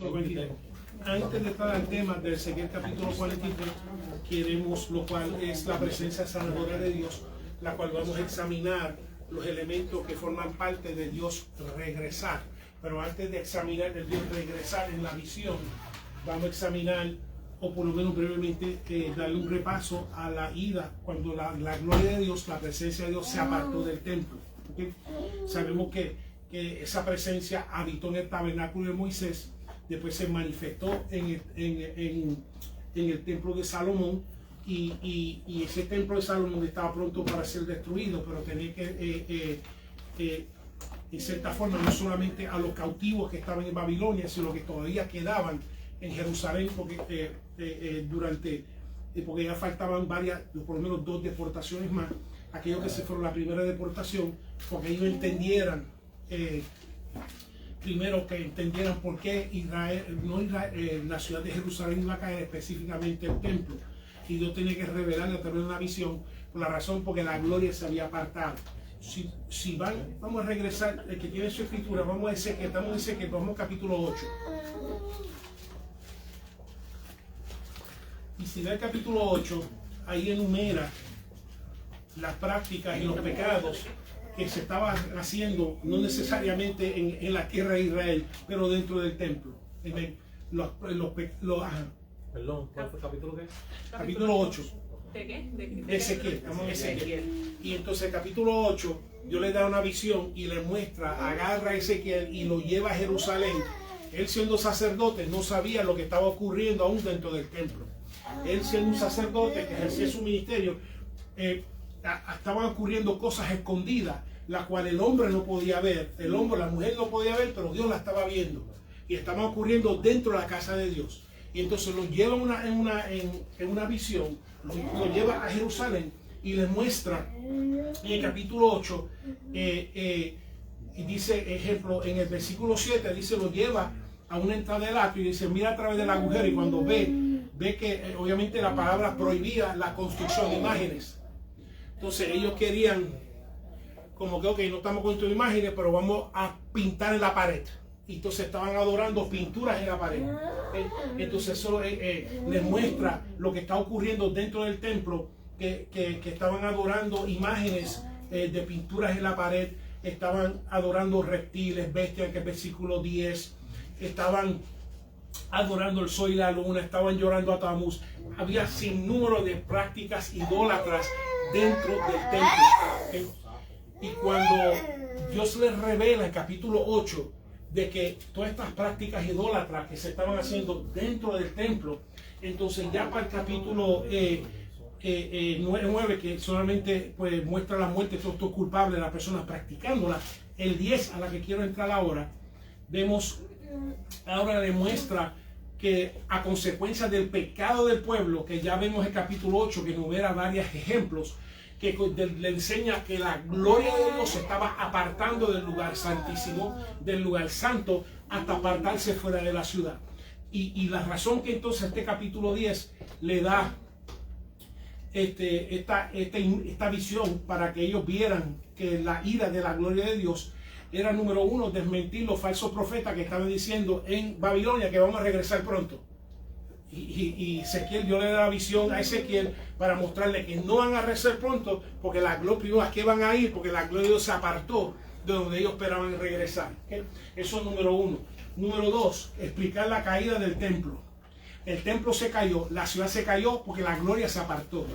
43. Antes de estar al tema del Ezequiel capítulo 43, queremos, lo cual es la presencia sanadora de Dios, la cual vamos a examinar los elementos que forman parte de Dios regresar. Pero antes de examinar el Dios regresar en la visión, vamos a examinar, o por lo menos brevemente, darle un repaso a la ida, cuando la gloria de Dios, la presencia de Dios se apartó del templo. ¿Okay? Sabemos que esa presencia habitó en el tabernáculo de Moisés, después se manifestó en el templo de Salomón, y ese templo de Salomón estaba pronto para ser destruido, pero tenía que, en cierta forma, no solamente a los cautivos que estaban en Babilonia, sino que todavía quedaban en Jerusalén, porque porque ya faltaban varias, por lo menos 2 deportaciones más, aquellos que se fueron la primera deportación, porque ellos entendieran, primero que entendieran por qué la ciudad de Jerusalén iba a caer, específicamente el templo, y Dios tenía que revelarle a través de una visión, por la razón porque la gloria se había apartado. Si vamos a regresar, el que tiene su escritura, vamos a Ezequiel, estamos en Ezequiel, vamos al capítulo 8. Y si da el capítulo 8, ahí enumera las prácticas y los pecados que se estaban haciendo, no necesariamente en la tierra de Israel, pero dentro del templo. Perdón, ¿cuál fue el capítulo qué? Capítulo 8. ¿De qué? Ezequiel, estamos en Ezequiel. Y entonces el capítulo 8, Dios le da una visión y le muestra, agarra a Ezequiel y lo lleva a Jerusalén. Él, siendo sacerdote, no sabía lo que estaba ocurriendo aún dentro del templo. Él, siendo un sacerdote que ejercía su ministerio, estaban ocurriendo cosas escondidas, las cuales el hombre no podía ver, la mujer no podía ver, pero Dios la estaba viendo, y estaban ocurriendo dentro de la casa de Dios. Y entonces lo lleva en una visión, lo lleva a Jerusalén y les muestra en el capítulo 8, y dice, ejemplo, en el versículo 7, dice, lo lleva a una entrada del atrio y dice, mira a través del agujero, y cuando ve que obviamente la palabra prohibía la construcción de imágenes. Entonces ellos querían, como que, ok, no estamos construyendo imágenes, pero vamos a pintar en la pared. Y entonces estaban adorando pinturas en la pared. Entonces eso les muestra lo que está ocurriendo dentro del templo, que estaban adorando imágenes de pinturas en la pared, estaban adorando reptiles, bestias, que es el versículo 10, estaban adorando el sol y la luna, estaban llorando a Tamuz. Había sin número de prácticas idólatras dentro del templo. Y cuando Dios les revela en capítulo 8 de que todas estas prácticas idólatras que se estaban haciendo dentro del templo, entonces ya para el capítulo 9, que solamente pues muestra la muerte de todos estos culpables de las personas practicándola, el 10 a la que quiero entrar ahora, vemos, ahora demuestra que a consecuencia del pecado del pueblo, que ya vemos en el capítulo 8 que enumera varios ejemplos, que le enseña que la gloria de Dios se estaba apartando del lugar santísimo, del lugar santo, hasta apartarse fuera de la ciudad. Y la razón que entonces este capítulo 10 le da esta visión para que ellos vieran que la ira de la gloria de Dios era, número 1, desmentir los falsos profetas que estaban diciendo en Babilonia que vamos a regresar pronto. Y Ezequiel, Dios le da la visión a Ezequiel para mostrarle que no van a regresar pronto, porque la gloria, primero, ¿a qué van a ir? Porque la gloria de Dios se apartó de donde ellos esperaban regresar. Eso es número 1. Número 2, explicar la caída del templo. El templo se cayó, la ciudad se cayó porque la gloria se apartó.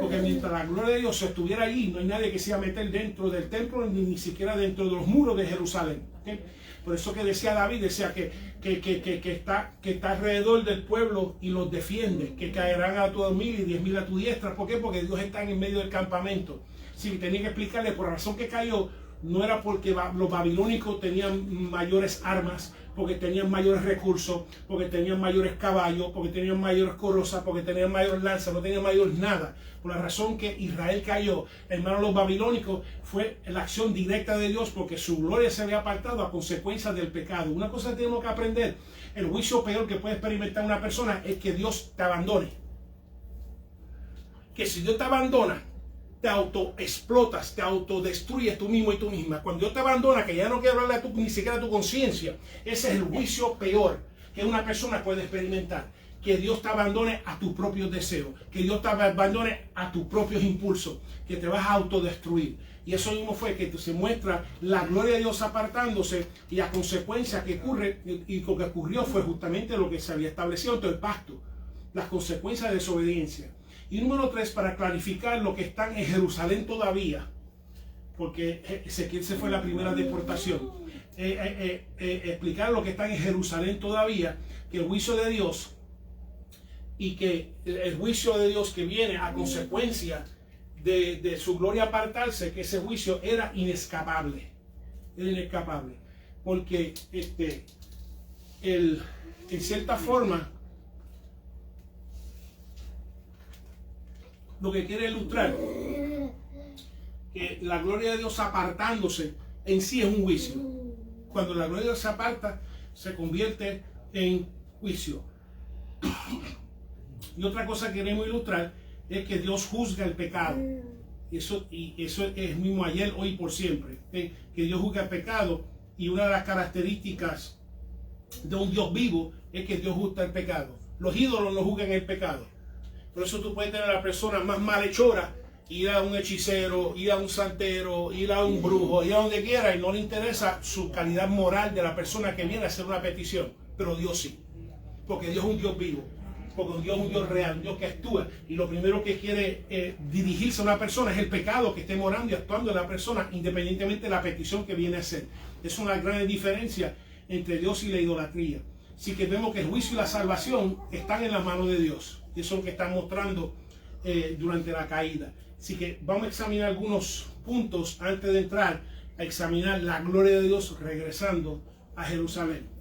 Porque mientras la gloria de Dios estuviera allí, no hay nadie que se iba a meter dentro del templo, ni siquiera dentro de los muros de Jerusalén. ¿Okay? Por eso que decía David, decía que está alrededor del pueblo y los defiende, que caerán a tu 2.000 y 10.000 a tu diestra. ¿Por qué? Porque Dios está en medio del campamento. Sí, tenía que explicarle por la razón que cayó. No era porque los babilónicos tenían mayores armas, porque tenían mayores recursos, porque tenían mayores caballos, porque tenían mayores carrozas, porque tenían mayores lanzas, no tenían mayor nada. Por la razón que Israel cayó en manos de los babilónicos fue la acción directa de Dios, porque su gloria se había apartado a consecuencia del pecado. Una cosa que tenemos que aprender: el juicio peor que puede experimentar una persona es que Dios te abandone. Que si Dios te abandona, te autoexplotas, te autodestruyes tú mismo y tú misma. Cuando Dios te abandona, que ya no quiere hablarle a tú, ni siquiera a tu conciencia, ese es el juicio peor. que una persona puede experimentar. Que Dios te abandone a tus propios deseos, que Dios te abandone a tus propios impulsos, que te vas a autodestruir. Y eso mismo fue que se muestra la gloria de Dios apartándose, y a consecuencia que ocurre, y lo que ocurrió fue justamente lo que se había establecido ante el pacto, las consecuencias de desobediencia. Y número 3, para clarificar lo que están en Jerusalén todavía, porque Ezequiel se fue la primera deportación, explicar lo que están en Jerusalén todavía, que el juicio de Dios, y que el juicio de Dios que viene a consecuencia de su gloria apartarse, que ese juicio era inescapable, porque en cierta forma lo que quiere ilustrar que la gloria de Dios apartándose en sí es un juicio. Cuando la gloria de Dios se aparta, se convierte en juicio. Y otra cosa que queremos ilustrar es que Dios juzga el pecado. Y eso es mismo ayer, hoy y por siempre. Que Dios juzga el pecado, y una de las características de un Dios vivo es que Dios juzga el pecado. Los ídolos no juzgan el pecado. Por eso tú puedes tener a la persona más malhechora, ir a un hechicero, ir a un santero, ir a un brujo, ir a donde quiera, y no le interesa su calidad moral de la persona que viene a hacer una petición. Pero Dios sí. Porque Dios es un Dios vivo. Porque Dios es un Dios real, un Dios que actúa, y lo primero que quiere dirigirse a una persona es el pecado que esté morando y actuando en la persona, independientemente de la petición que viene a hacer. Es una gran diferencia entre Dios y la idolatría. Así que vemos que el juicio y la salvación están en la mano de Dios, y eso es lo que están mostrando durante la caída. Así que vamos a examinar algunos puntos antes de entrar a examinar la gloria de Dios regresando a Jerusalén.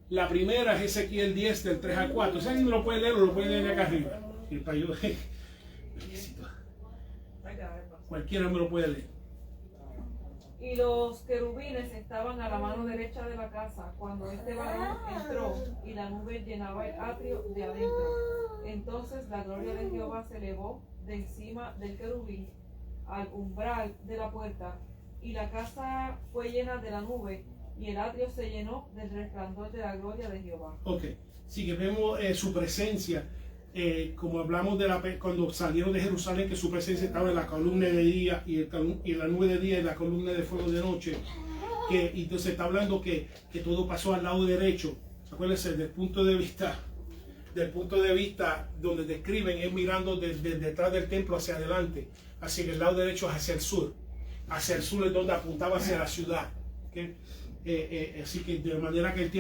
La primera es Ezequiel 10 del 3 al 4. Si alguien lo puede leer, o lo puede leer acá arriba. Cualquiera me lo puede leer. Y los querubines estaban a la mano derecha de la casa cuando este varón entró, y la nube llenaba el atrio de adentro. Entonces la gloria de Jehová se elevó de encima del querubín al umbral de la puerta, y la casa fue llena de la nube, y el atrio se llenó del resplandor de la gloria de Jehová. Ok, sí que vemos su presencia, como hablamos cuando salieron de Jerusalén, que su presencia estaba en la columna de día y en la nube de día y la columna de fuego de noche. Y entonces está hablando que todo pasó al lado derecho. Acuérdense, del punto de vista donde describen, es mirando desde detrás del templo hacia adelante, así que el lado derecho es hacia el sur. Hacia el sur es donde apuntaba hacia la ciudad. ¿Okay? Así que de manera que el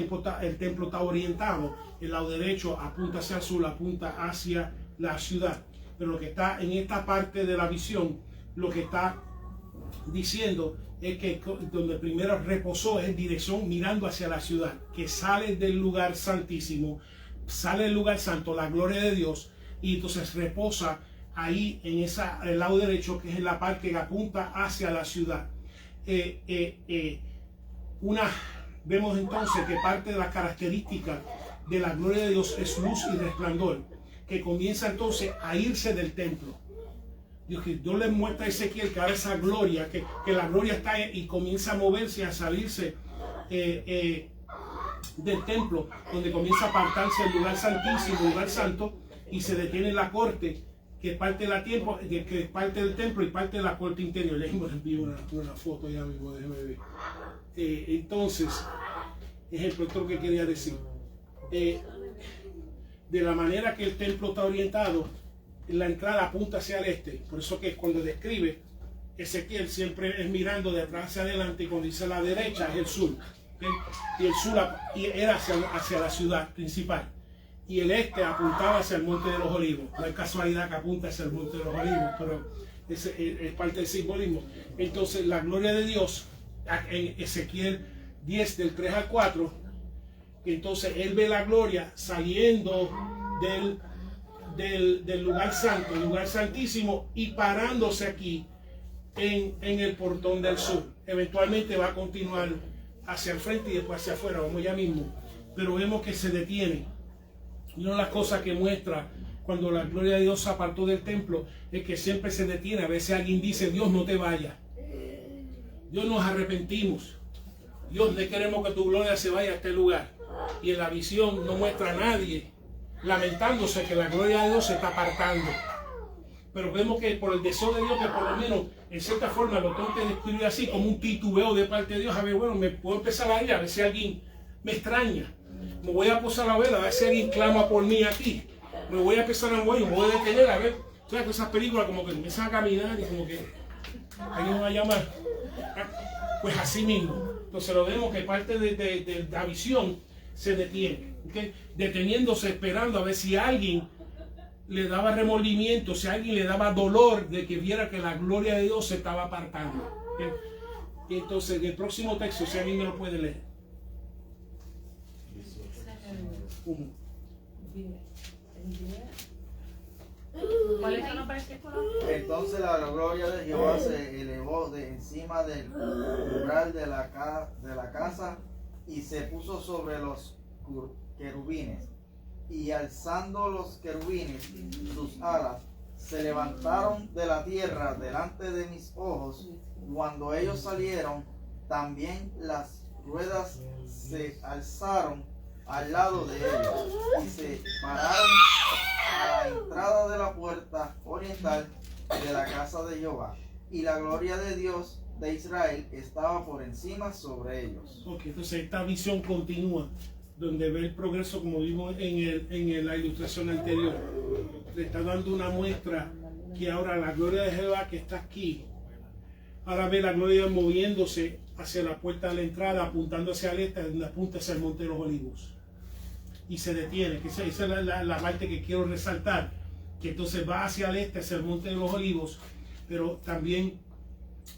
templo está orientado, el lado derecho apunta hacia el sur, apunta hacia la ciudad. Pero lo que está en esta parte de la visión, lo que está diciendo es que donde primero reposó es en dirección mirando hacia la ciudad, que sale del lugar santísimo, sale del lugar santo, la gloria de Dios, y entonces reposa ahí en el lado derecho, que es en la parte que apunta hacia la ciudad. Vemos entonces que parte de las características de la gloria de Dios es luz y resplandor, que comienza entonces a irse del templo. Dios le muestra a Ezequiel que ahora esa gloria, que la gloria está y comienza a moverse, a salirse del templo, donde comienza a apartarse el lugar santísimo, el lugar santo, y se detiene la corte, que es parte del templo y parte de la corte interior. Les envío una foto ya mismo, déjenme ver. Entonces, ejemplo, esto es lo que quería decir. De la manera que el templo está orientado, la entrada apunta hacia el este. Por eso que cuando describe Ezequiel siempre es mirando de atrás hacia adelante, y cuando dice la derecha es el sur. ¿Okay? Y el sur era hacia la ciudad principal. Y el este apuntaba hacia el Monte de los Olivos. No hay casualidad que apunta hacia el Monte de los Olivos, pero es parte del simbolismo. Entonces la gloria de Dios en Ezequiel 10 del 3 al 4, entonces él ve la gloria saliendo del lugar santo, el lugar santísimo, y parándose aquí en el portón del sur. Eventualmente va a continuar hacia el frente y después hacia afuera, vamos ya mismo, pero vemos que se detiene. Y una de las cosas que muestra cuando la gloria de Dios se apartó del templo es que siempre se detiene. A veces alguien dice: Dios, no te vayas, Dios, nos arrepentimos, Dios, no queremos que tu gloria se vaya a este lugar. y en la visión no muestra a nadie lamentándose que la gloria de Dios se está apartando. Pero vemos que por el deseo de Dios, que por lo menos en cierta forma lo tengo que describir así, como un titubeo de parte de Dios. A ver, bueno, me puedo empezar a ir a ver si alguien me extraña. Me voy a posar a ver si alguien clama por mí aquí. Me voy a empezar a mover, me voy a detener a ver. O sea, que esas películas como que empiezan a caminar y como que alguien va a llamar. Pues así mismo. Entonces lo vemos que parte de la visión se detiene. ¿Okay? Deteniéndose, esperando a ver si alguien le daba remordimiento, si alguien le daba dolor de que viera que la gloria de Dios se estaba apartando. ¿Okay? Y entonces el próximo texto, si alguien me lo puede leer. ¿Cuál es el versículo? Entonces la gloria de Jehová se elevó de encima del umbral de la casa y se puso sobre los querubines. Y alzando los querubines sus alas, se levantaron de la tierra delante de mis ojos. Cuando ellos salieron, también las ruedas se alzaron al lado de ellos y se pararon a la entrada de la puerta oriental de la casa de Jehová. Y la gloria de Dios de Israel estaba por encima sobre ellos. Ok, entonces esta visión continúa, donde ve el progreso como vimos en la ilustración anterior. Le está dando una muestra que ahora la gloria de Jehová que está aquí, ahora ve la gloria moviéndose hacia la puerta de la entrada, apuntando hacia el este, donde apunta hacia el Monte de los Olivos. Y se detiene, que esa es la parte que quiero resaltar, que entonces va hacia el este, hacia el Monte de los Olivos, pero también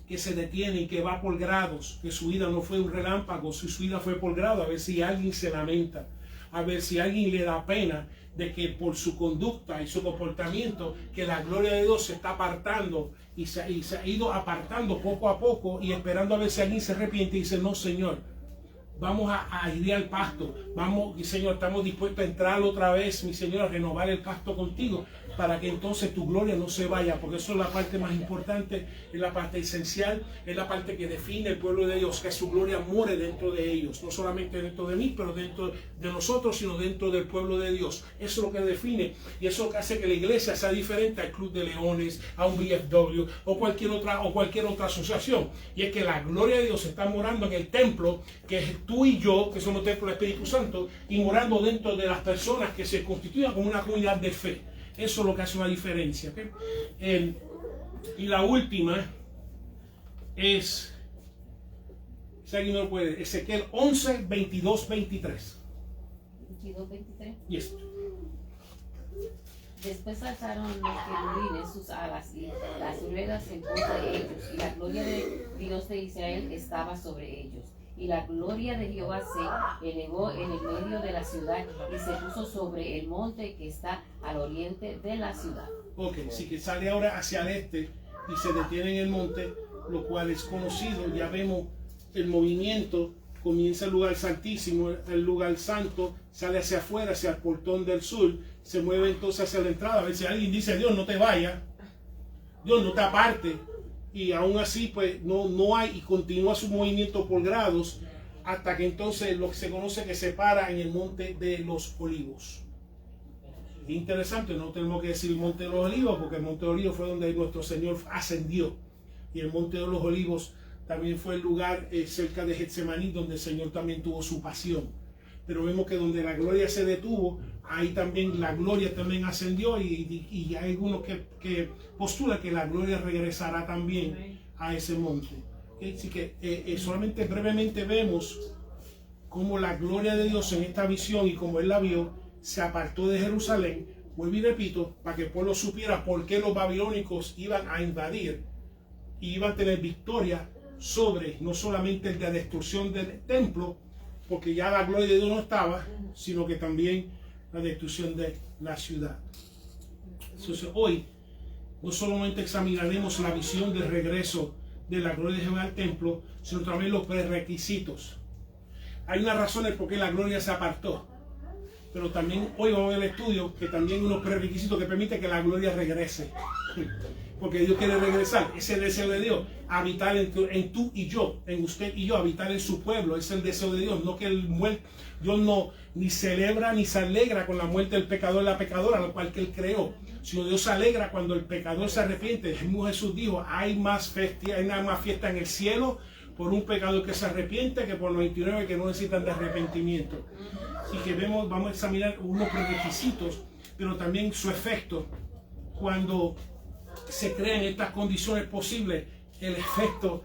que se detiene y que va por grados, que su vida no fue un relámpago, su vida fue por grado, a ver si alguien se lamenta, a ver si alguien le da pena de que por su conducta y su comportamiento, que la gloria de Dios se está apartando y se ha ido apartando poco a poco y esperando a ver si alguien se arrepiente y dice, no Señor, vamos a ir al pacto, vamos, y Señor, estamos dispuestos a entrar otra vez, mi Señor, a renovar el pacto contigo, para que entonces tu gloria no se vaya, porque eso es la parte más importante, es la parte esencial, es la parte que define el pueblo de Dios, que su gloria more dentro de ellos, no solamente dentro de mí, pero dentro de nosotros, sino dentro del pueblo de Dios. Eso es lo que define, y eso es lo que hace que la iglesia sea diferente al Club de Leones, a un VFW, o cualquier otra asociación, y es que la gloria de Dios está morando en el templo, que es tú y yo, que somos templo del Espíritu Santo, y morando dentro de las personas que se constituyen como una comunidad de fe. Eso es lo que hace una diferencia. ¿Okay? Y la última es, si alguien no lo puede, Ezequiel 11, 22, 23. 22, 23. Yes. Después alzaron los querubines sus alas y las ruedas en pos de ellos, y la gloria de Dios de Israel estaba sobre ellos. Y la gloria de Jehová se elevó en el medio de la ciudad y se puso sobre el monte que está al oriente de la ciudad. Ok, así que sale ahora hacia el este y se detiene en el monte, lo cual es conocido. Ya vemos el movimiento, comienza el lugar santísimo, el lugar santo, sale hacia afuera, hacia el portón del sur, se mueve entonces hacia la entrada. A ver si alguien dice, Dios no te vaya, Dios no te aparte. Y aún así pues no hay, y continúa su movimiento por grados hasta que entonces lo que se conoce que se para en el Monte de los Olivos. Interesante, no tenemos que decir el Monte de los Olivos, porque el Monte de los Olivos fue donde nuestro Señor ascendió, y el Monte de los Olivos también fue el lugar cerca de Getsemaní donde el Señor también tuvo su pasión. Pero vemos que donde la gloria se detuvo, ahí también la gloria también ascendió, y hay algunos que postulan que la gloria regresará también a ese monte. Así que solamente brevemente vemos cómo la gloria de Dios en esta visión, y como él la vio, se apartó de Jerusalén. Vuelvo y repito, para que el pueblo supiera por qué los babilónicos iban a invadir y iban a tener victoria sobre no solamente la destrucción del templo, porque ya la gloria de Dios no estaba, sino que también la destrucción de la ciudad. Entonces hoy no solamente examinaremos la visión del regreso de la gloria de Jehová al templo, sino también los prerequisitos. Hay una razón por qué la gloria se apartó. pero también hoy vamos a ver el estudio que también unos prerequisitos que permite que la gloria regrese. Porque Dios quiere regresar, es el deseo de Dios, habitar en tú y yo, en usted y yo, habitar en su pueblo, es el deseo de Dios, no que Dios no ni celebra ni se alegra con la muerte del pecador y la pecadora, lo cual que Él creó, sino Dios se alegra cuando el pecador se arrepiente. Jesús dijo, hay más fiesta en el cielo por un pecador que se arrepiente que por los 29 que no necesitan de arrepentimiento. Así que vamos a examinar unos requisitos, pero también su efecto cuando se crean estas condiciones posibles, el efecto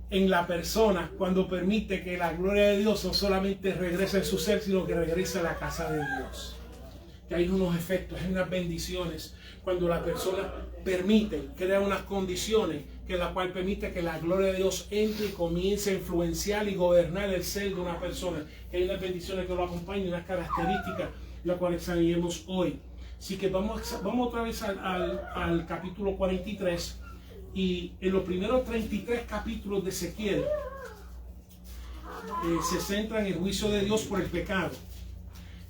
en la persona cuando permite que la gloria de Dios no solamente regrese en su ser, sino que regrese a la casa de Dios. Que hay unos efectos, hay unas bendiciones cuando la persona permite, crea unas condiciones que la cual permite que la gloria de Dios entre y comience a influenciar y gobernar el ser de una persona. Que hay unas bendiciones que lo acompañan, unas características las cuales examinaremos hoy. Así que vamos otra vez al capítulo 43, y en los primeros 33 capítulos de Ezequiel se centra en el juicio de Dios por el pecado,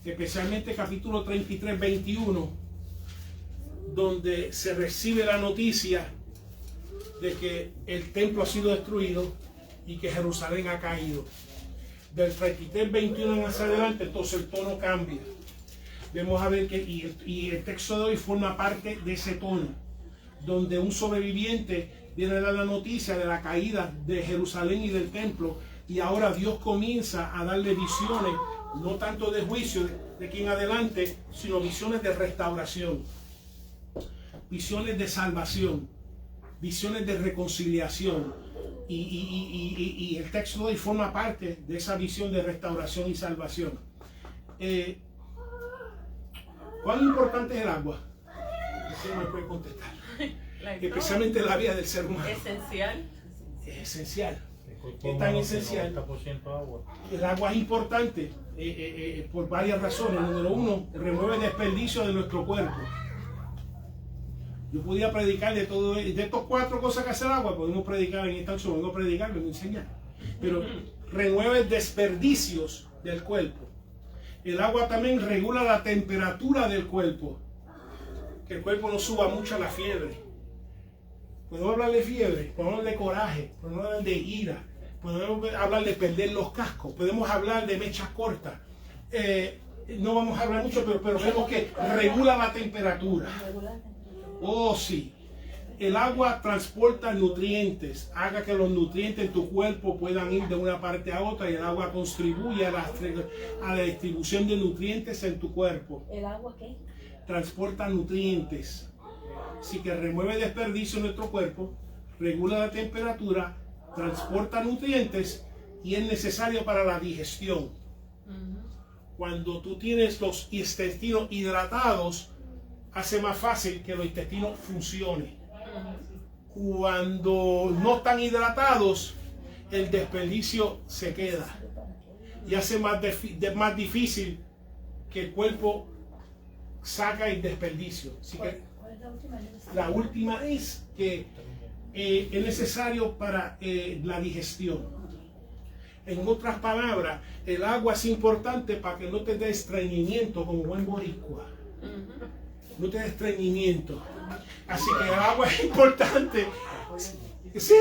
especialmente capítulo 33, 21, donde se recibe la noticia de que el templo ha sido destruido y que Jerusalén ha caído. Del 33, 21 en hacia adelante, entonces el tono cambia. Vamos a ver que y el texto de hoy forma parte de ese tono, donde un sobreviviente viene a dar la noticia de la caída de Jerusalén y del templo, y ahora Dios comienza a darle visiones, no tanto de juicio de aquí en adelante, sino visiones de restauración, visiones de salvación, visiones de reconciliación, y el texto de hoy forma parte de esa visión de restauración y salvación. ¿Cuán importante es el agua? Usted me puede contestar. Especialmente en la vida del ser humano. Esencial. Es esencial. Es tan esencial. El agua es importante por varias razones. Número uno, remueve el desperdicio de nuestro cuerpo. Yo podía predicar de todo, de estas 4 cosas que hace el agua, podemos predicar en esta opción, vengo a predicar, vengo a enseñar. Pero remueve desperdicios del cuerpo. El agua también regula la temperatura del cuerpo, que el cuerpo no suba mucho a la fiebre. Podemos hablar de fiebre, podemos hablar de coraje, podemos hablar de ira, podemos hablar de perder los cascos, podemos hablar de mechas cortas. No vamos a hablar mucho, pero vemos que regula la temperatura. Oh, sí. El agua transporta nutrientes, haga que los nutrientes en tu cuerpo puedan ir de una parte a otra, y el agua contribuye a la distribución de nutrientes en tu cuerpo. ¿El agua qué? Transporta nutrientes. Así que remueve desperdicio en nuestro cuerpo, regula la temperatura, transporta nutrientes y es necesario para la digestión. Cuando tú tienes los intestinos hidratados, hace más fácil que los intestinos funcionen. Cuando no están hidratados, el desperdicio se queda y hace más difícil que el cuerpo saca el desperdicio. Así que la última es que es necesario para la digestión. En otras palabras, el agua es importante para que no te dé estreñimiento como buen boricua. No te dé estreñimiento. Así que el agua es importante. Sí.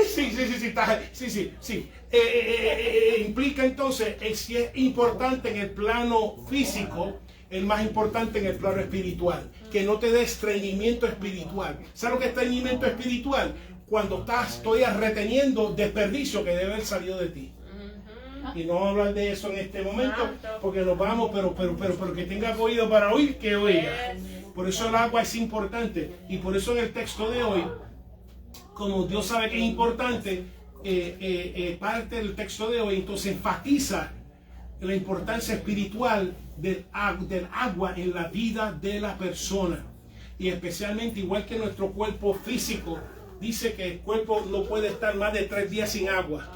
Implica entonces, si es importante en el plano físico, es más importante en el plano espiritual. Que no te dé estreñimiento espiritual. ¿Sabes lo que es estreñimiento espiritual? Cuando estoy reteniendo desperdicio que debe haber salido de ti. Y no vamos a hablar de eso en este momento, porque nos vamos, pero que tenga oído para oír, que oiga. Por eso el agua es importante, y por eso en el texto de hoy, como Dios sabe que es importante, parte del texto de hoy entonces enfatiza la importancia espiritual del agua en la vida de la persona, y especialmente igual que nuestro cuerpo físico dice que el cuerpo no puede estar más de 3 días sin agua,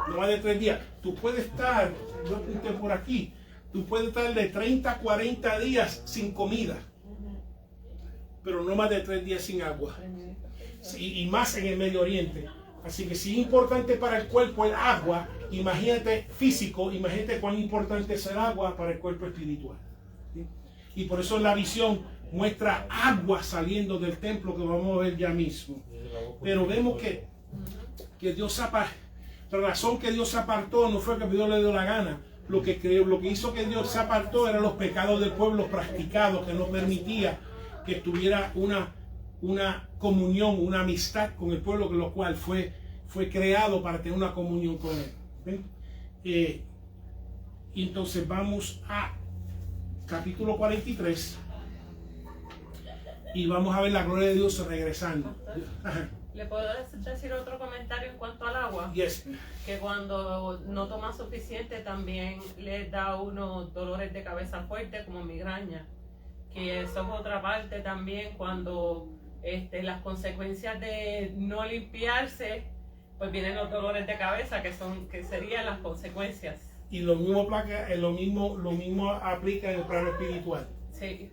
no más de 3 días. Tú puedes estar, yo apunté por aquí, tú puedes estar de 30 a 40 días sin comida, pero no más de 3 días sin agua. Sí, y más en el Medio Oriente. Así que si es importante para el cuerpo el agua, imagínate físico, imagínate cuán importante es el agua para el cuerpo espiritual. ¿Sí? Y por eso la visión muestra agua saliendo del templo, que vamos a ver ya mismo. Pero vemos que Dios apartó. La razón que Dios se apartó no fue que Dios le dio la gana. Lo que hizo que Dios se apartó eran los pecados del pueblo practicados, que no permitía que tuviera una comunión, una amistad con el pueblo, que lo cual fue creado para tener una comunión con él. ¿Ven? Entonces vamos a capítulo 43 y vamos a ver la gloria de Dios regresando. ¿Le puedo decir otro comentario en cuanto al agua? Yes. Que cuando no toma suficiente también le da a uno dolores de cabeza fuertes como migraña. Que eso es otra parte también cuando las consecuencias de no limpiarse, pues vienen los dolores de cabeza que serían las consecuencias. Y lo mismo aplica en el plano espiritual. Sí.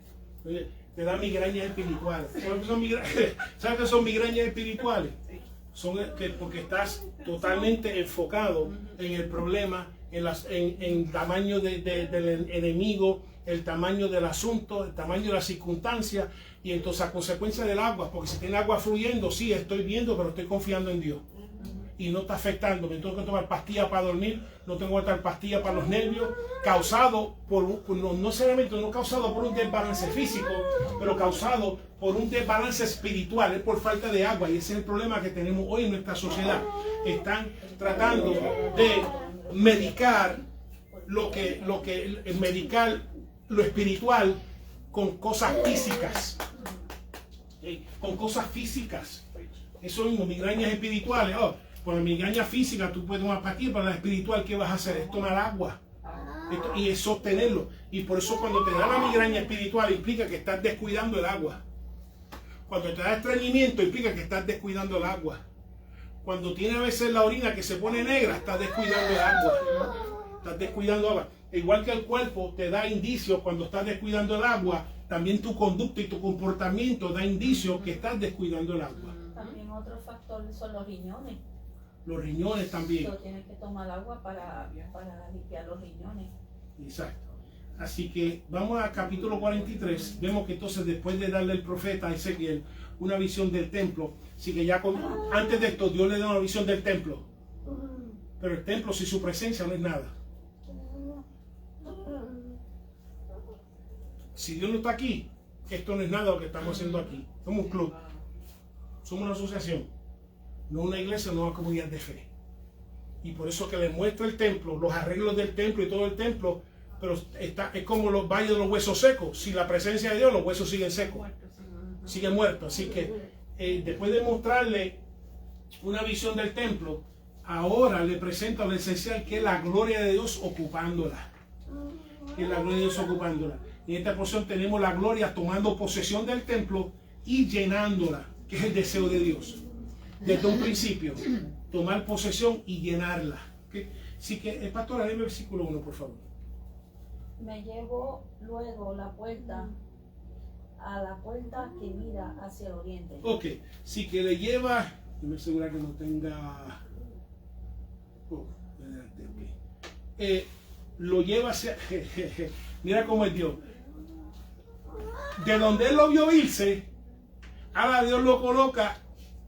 Te da migrañas espirituales. ¿Sabes qué son migrañas espirituales? Son porque estás totalmente enfocado en el problema, en el tamaño del enemigo, el tamaño del asunto, el tamaño de la circunstancia, y entonces a consecuencia del agua, porque si tiene agua fluyendo, sí, estoy viendo, pero estoy confiando en Dios. Y no está afectando. Me tengo que tomar pastillas para dormir, no tengo que tomar pastillas para los nervios, causado no necesariamente no causado por un desbalance físico, pero causado por un desbalance espiritual, es por falta de agua. Y ese es el problema que tenemos hoy en nuestra sociedad. Están tratando de medicar lo espiritual con cosas físicas. Con cosas físicas. Eso mismo, migrañas espirituales. Por la migraña física tú puedes tomar pastillas, para la espiritual, ¿qué vas a hacer? Es tomar agua. Y es sostenerlo. Y por eso cuando te da la migraña espiritual implica que estás descuidando el agua. Cuando te da estreñimiento implica que estás descuidando el agua. Cuando tiene a veces la orina que se pone negra, estás descuidando el agua. Estás descuidando agua. Igual que el cuerpo te da indicios cuando estás descuidando el agua, también tu conducta y tu comportamiento da indicios que estás descuidando el agua. También otro factor son los riñones. Los riñones también. Tienes que tomar agua para limpiar los riñones. Exacto. Así que vamos al capítulo 43. Vemos que entonces después de darle el profeta a Ezequiel una visión del templo, así que ya antes de esto Dios le da una visión del templo. Pero el templo sin su presencia no es nada. Si Dios no está aquí, esto no es nada lo que estamos haciendo aquí. Somos un club, somos una asociación, no una iglesia, no una comunidad de fe. Y por eso que le muestra el templo, los arreglos del templo y todo el templo, pero es como los valles de los huesos secos. Sin la presencia de Dios, los huesos siguen secos, siguen muertos. Así que después de mostrarle una visión del templo, ahora le presenta lo esencial, que es la gloria de Dios ocupándola. Que es la gloria de Dios ocupándola. En esta porción tenemos la gloria tomando posesión del templo y llenándola, que es el deseo de Dios. Desde un principio, tomar posesión y llenarla. ¿Okay? Así que, pastora, léeme el versículo 1, por favor. Me llevo luego a la puerta que mira hacia el oriente. Ok, sí que le lleva, me asegura que no tenga... lo lleva hacia... Mira cómo es Dios. De donde él lo vio irse, ahora Dios lo coloca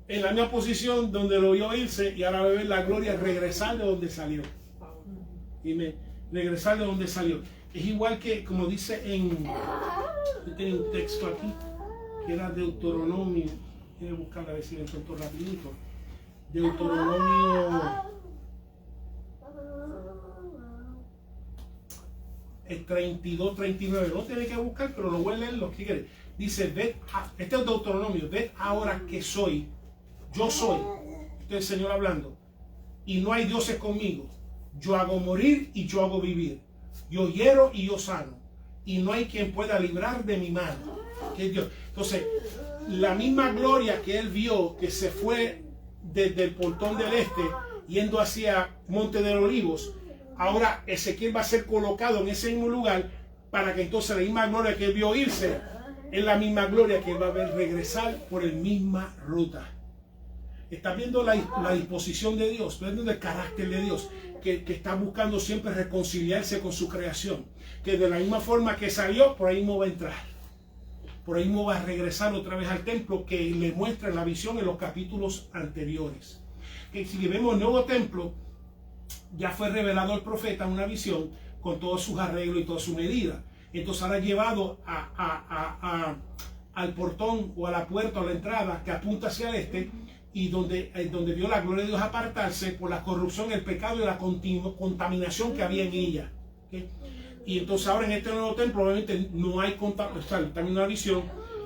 en la misma posición donde lo vio irse, y ahora va a ver la gloria regresar de donde salió. Regresar de donde salió. Es igual que, como dice yo tengo un texto aquí, que era Deuteronomio. Quiero buscar a ver si lo encuentro rapidito. Deuteronomio 32, 39. No tiene que buscar, pero lo voy a leer lo que quiere. Dice, este es Deuteronomio, ved ahora que soy. Yo soy. Este es el Señor hablando. Y no hay dioses conmigo. Yo hago morir y yo hago vivir. Yo hiero y yo sano. Y no hay quien pueda librar de mi mano. Que es Dios. Entonces, la misma gloria que él vio, que se fue desde el portón del este, yendo hacia Monte de los Olivos, ahora Ezequiel va a ser colocado en ese mismo lugar, para que entonces la misma gloria que él vio irse, es la misma gloria que él va a ver regresar por la misma ruta. Estás viendo la disposición de Dios, estás viendo el carácter de Dios, que está buscando siempre reconciliarse con su creación. Que de la misma forma que salió, por ahí mismo va a entrar. Por ahí mismo va a regresar otra vez al templo que le muestra la visión en los capítulos anteriores. Que si vemos el nuevo templo, ya fue revelado al profeta una visión con todos sus arreglos y todas sus medidas. Entonces ahora llevado al portón o a la puerta o a la entrada que apunta hacia el este, y donde vio la gloria de Dios apartarse por la corrupción, el pecado y la contaminación que había en ella. ¿Okay? Y entonces ahora en este nuevo templo obviamente no hay contaminación, también una visión,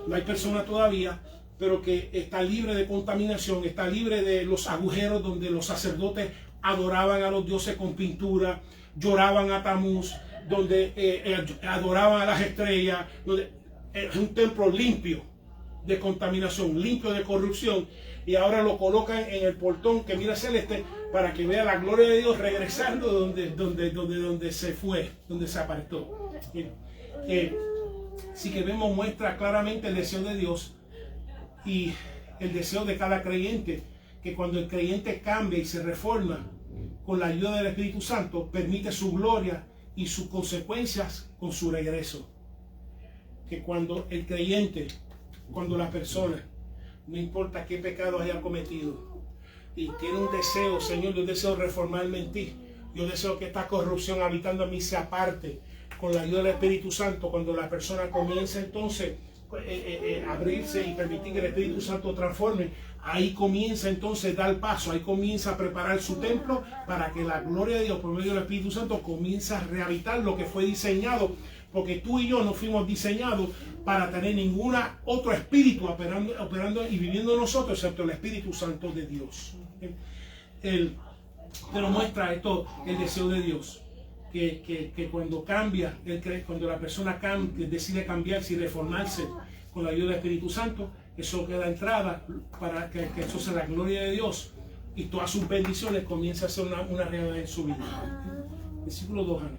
no hay personas todavía, pero que está libre de contaminación, está libre de los agujeros donde los sacerdotes adoraban a los dioses con pintura, lloraban a Tamuz, donde adoraban a las estrellas, donde es un templo limpio de contaminación, limpio de corrupción, y ahora lo colocan en el portón que mira hacia el este para que vea la gloria de Dios regresando donde se fue, donde se apartó. Así que vemos, muestra claramente el deseo de Dios y el deseo de cada creyente, que cuando el creyente cambia y se reforma con la ayuda del Espíritu Santo, permite su gloria y sus consecuencias con su regreso. Que cuando el creyente, cuando la persona, no importa qué pecado haya cometido, y tiene un deseo, Señor, yo deseo reformarme en ti, yo deseo que esta corrupción habitando a mí se aparte con la ayuda del Espíritu Santo. Cuando la persona comienza entonces a abrirse y permitir que el Espíritu Santo transforme, ahí comienza entonces a dar paso, ahí comienza a preparar su templo para que la gloria de Dios por medio del Espíritu Santo comience a rehabitar lo que fue diseñado, porque tú y yo no fuimos diseñados para tener ninguna otro espíritu operando y viviendo en nosotros excepto el Espíritu Santo de Dios. Pero muestra esto el deseo de Dios, que cuando cambia, cuando la persona decide cambiarse y reformarse con la ayuda del Espíritu Santo, eso queda entrada para que eso sea la gloria de Dios y todas sus bendiciones comiencen a ser una realidad en su vida. Versículo 2, Ana.